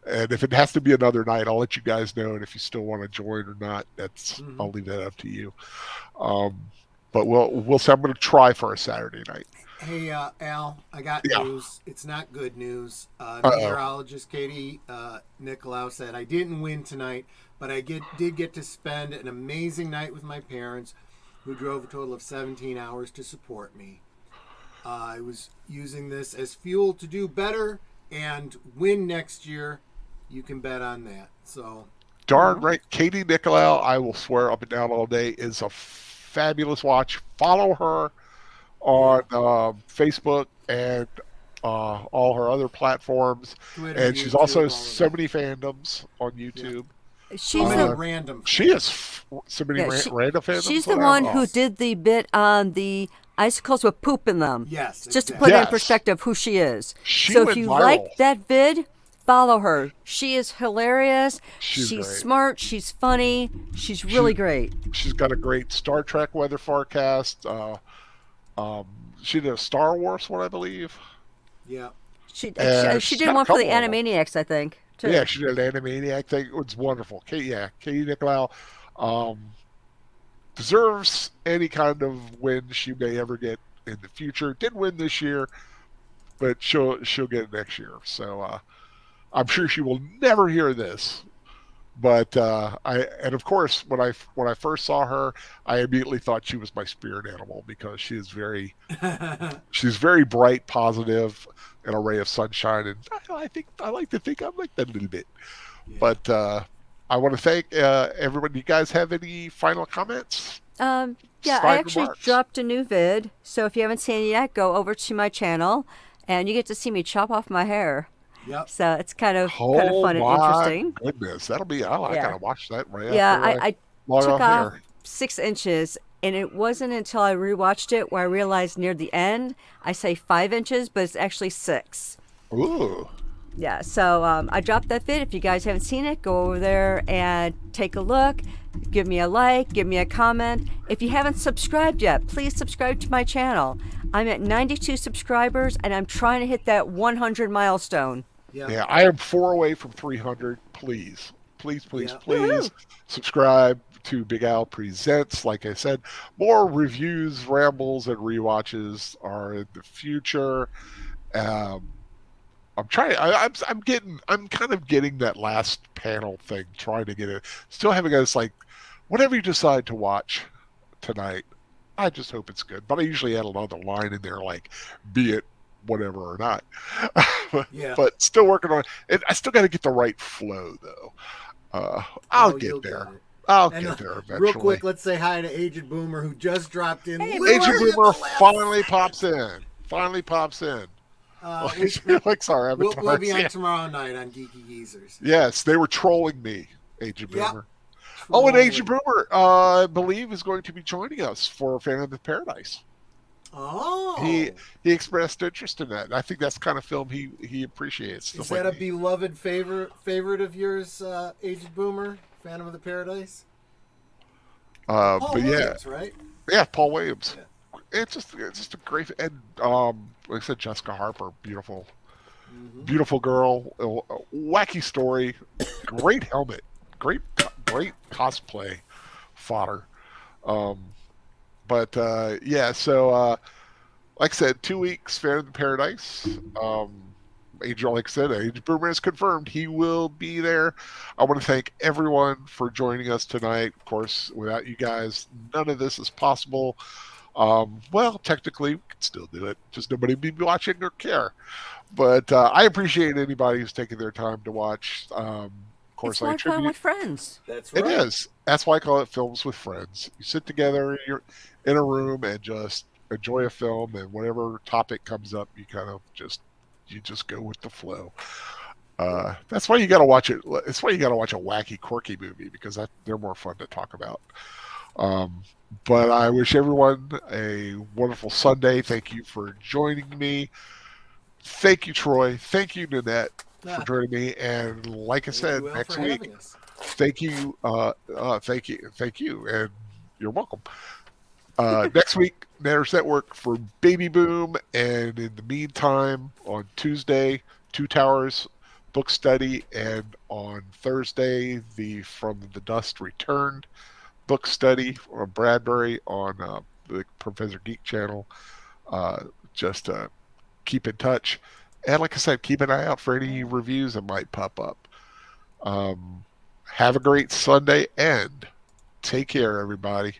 And if it has to be another night, I'll let you guys know. And if you still want to join or not,
Hmm.
I'll leave that up to you. Um, but we'll say I'm going to try for a Saturday night.
Hey, Al, I got
Yeah.
news. It's not good news.
Uh
Meteorologist Katie Nicolau said, I didn't win tonight, but did get to spend an amazing night with my parents, who drove a total of 17 hours to support me. I was using this as fuel to do better and win next year. You can bet on that. So,
Darn right, Katie Nicolau. I will swear up and down all day is a fabulous watch. Follow her on
yeah.
Facebook and all her other platforms.
Twitter,
And she's
YouTube,
also
all of
so
that.
many fandoms on
Yeah.
YouTube.
So
She's
many
Uh,
the
random
she has
fans.
so many
yeah, she,
random
she's
fandoms
the
on
one
her.
who
Oh.
did the bit on the icicles with poop in them.
Yes,
Just to
exactly.
put it in
Yes,
perspective who she is.
she
So if
went
you
viral.
like that vid, follow her. She is hilarious.
She's
She's
great.
smart. She's funny. She's
She
really great.
she's got a great Star Trek weather forecast. Um, she did a Star Wars one, I believe.
Yeah.
And
She
she's
did
got a
one for the
couple of them.
Animaniacs, I think,
Yeah,
too.
she did an Animaniac thing. It was wonderful. Katie Nicolau um, deserves any kind of win she may ever get in the future. Didn't win this year, but she'll get it next year. So I'm sure she will never hear this. But and of course when I first saw her, I immediately thought she was my spirit animal because she's very bright, positive, and a ray of sunshine, and I like to think I'm like that a little bit.
Yeah.
But I want to thank everyone. Do you guys have any final comments?
Um, yeah, I
Slide
actually
remarks?
dropped a new vid, so if you haven't seen it yet, go over to my channel, and you get to see me chop off my hair.
Yep.
So it's kind of
Oh
fun and
my
interesting.
goodness, that'll be. I
Yeah,
gotta watch that right
yeah.
after
I,
I
I
log
took
off
off
here.
6 inches, and it wasn't until I rewatched it where I realized near the end I say 5 inches, but it's actually six.
Ooh,
Yeah, so I dropped that vid. If you guys haven't seen it, go over there and take a look. Give me a like, give me a comment. If you haven't subscribed yet, please subscribe to my channel. I'm at 92 subscribers and I'm trying to hit that 100 milestone.
Yep.
yeah, I am 4 away from 300. Please, please, please,
Yep.
please subscribe to Big Al Presents. Like I said, more reviews, rambles, and rewatches are in the future. Um, I'm trying. I'm kind of getting that last panel thing. Trying to get it. Still haven't got. It's like, whatever you decide to watch tonight, I just hope it's good. But I usually add another line in there, like, be it whatever or not.
Yeah.
But still working on it. I still got to get the right flow, though. I'll
Oh, you'll
get
get
there.
it.
I'll
And
get there
real
eventually.
quick, let's say hi to Aged Boomer who just dropped in.
Hey,
Agent
Boomer.
Literally at
Boomer
the last
finally
second.
pops in. Finally pops in.
We,
He likes our
we'll be
avatars.
on
Yeah.
tomorrow night on Geeky Geezers.
Yes, they were trolling me, Agent
Yep.
Boomer. Oh, and Agent
Trolling.
Boomer, I believe, is going to be joining us for Phantom of the Paradise. He
Oh.
he expressed interest in that. And I think that's the kind of film he appreciates.
Is
Just
that
like
a
me.
beloved favorite of yours, Aged Boomer? Phantom of the Paradise? Paul
But yeah,
Williams, right?
yeah, Paul Williams.
Yeah.
It's just a great and like I said, Jessica Harper, beautiful,
Mm-hmm.
beautiful girl, wacky story, great helmet, great great cosplay fodder. Um, but yeah, so like I said, 2 weeks, Phantom of the Paradise. Angel, like I said, Age Boomer is confirmed. He will be there. I want to thank everyone for joining us tonight. Of course, without you guys, none of this is possible. Well, technically, we could still do it. Just nobody would be watching or care. But I appreciate anybody who's taking their time to watch. Of
It's
course, I
more fun
attribute
with friends.
That's
it
right.
is. That's why I call it Films with Friends. You sit together, you're in a room, and just enjoy a film, and whatever topic comes up, you just go with the flow. That's why you got to watch it. It's why you got to watch a wacky, quirky movie because they're more fun to talk about. Um, but I wish everyone a wonderful Sunday. Thank you for joining me. Thank you, Troy. Thank you, Nanette, for
Ah,
joining me. And like I
thank
said,
you, Al,
next
for
week,
having us.
thank you, and you're welcome. Next week, Nanners Network for Baby Boom, and in the meantime, on Tuesday, Two Towers book study, and on Thursday, the From the Dust Returned book study on Bradbury on the Professor Geek channel. Just keep in touch, and like I said, keep an eye out for any reviews that might pop up. Have a great Sunday, and take care, everybody.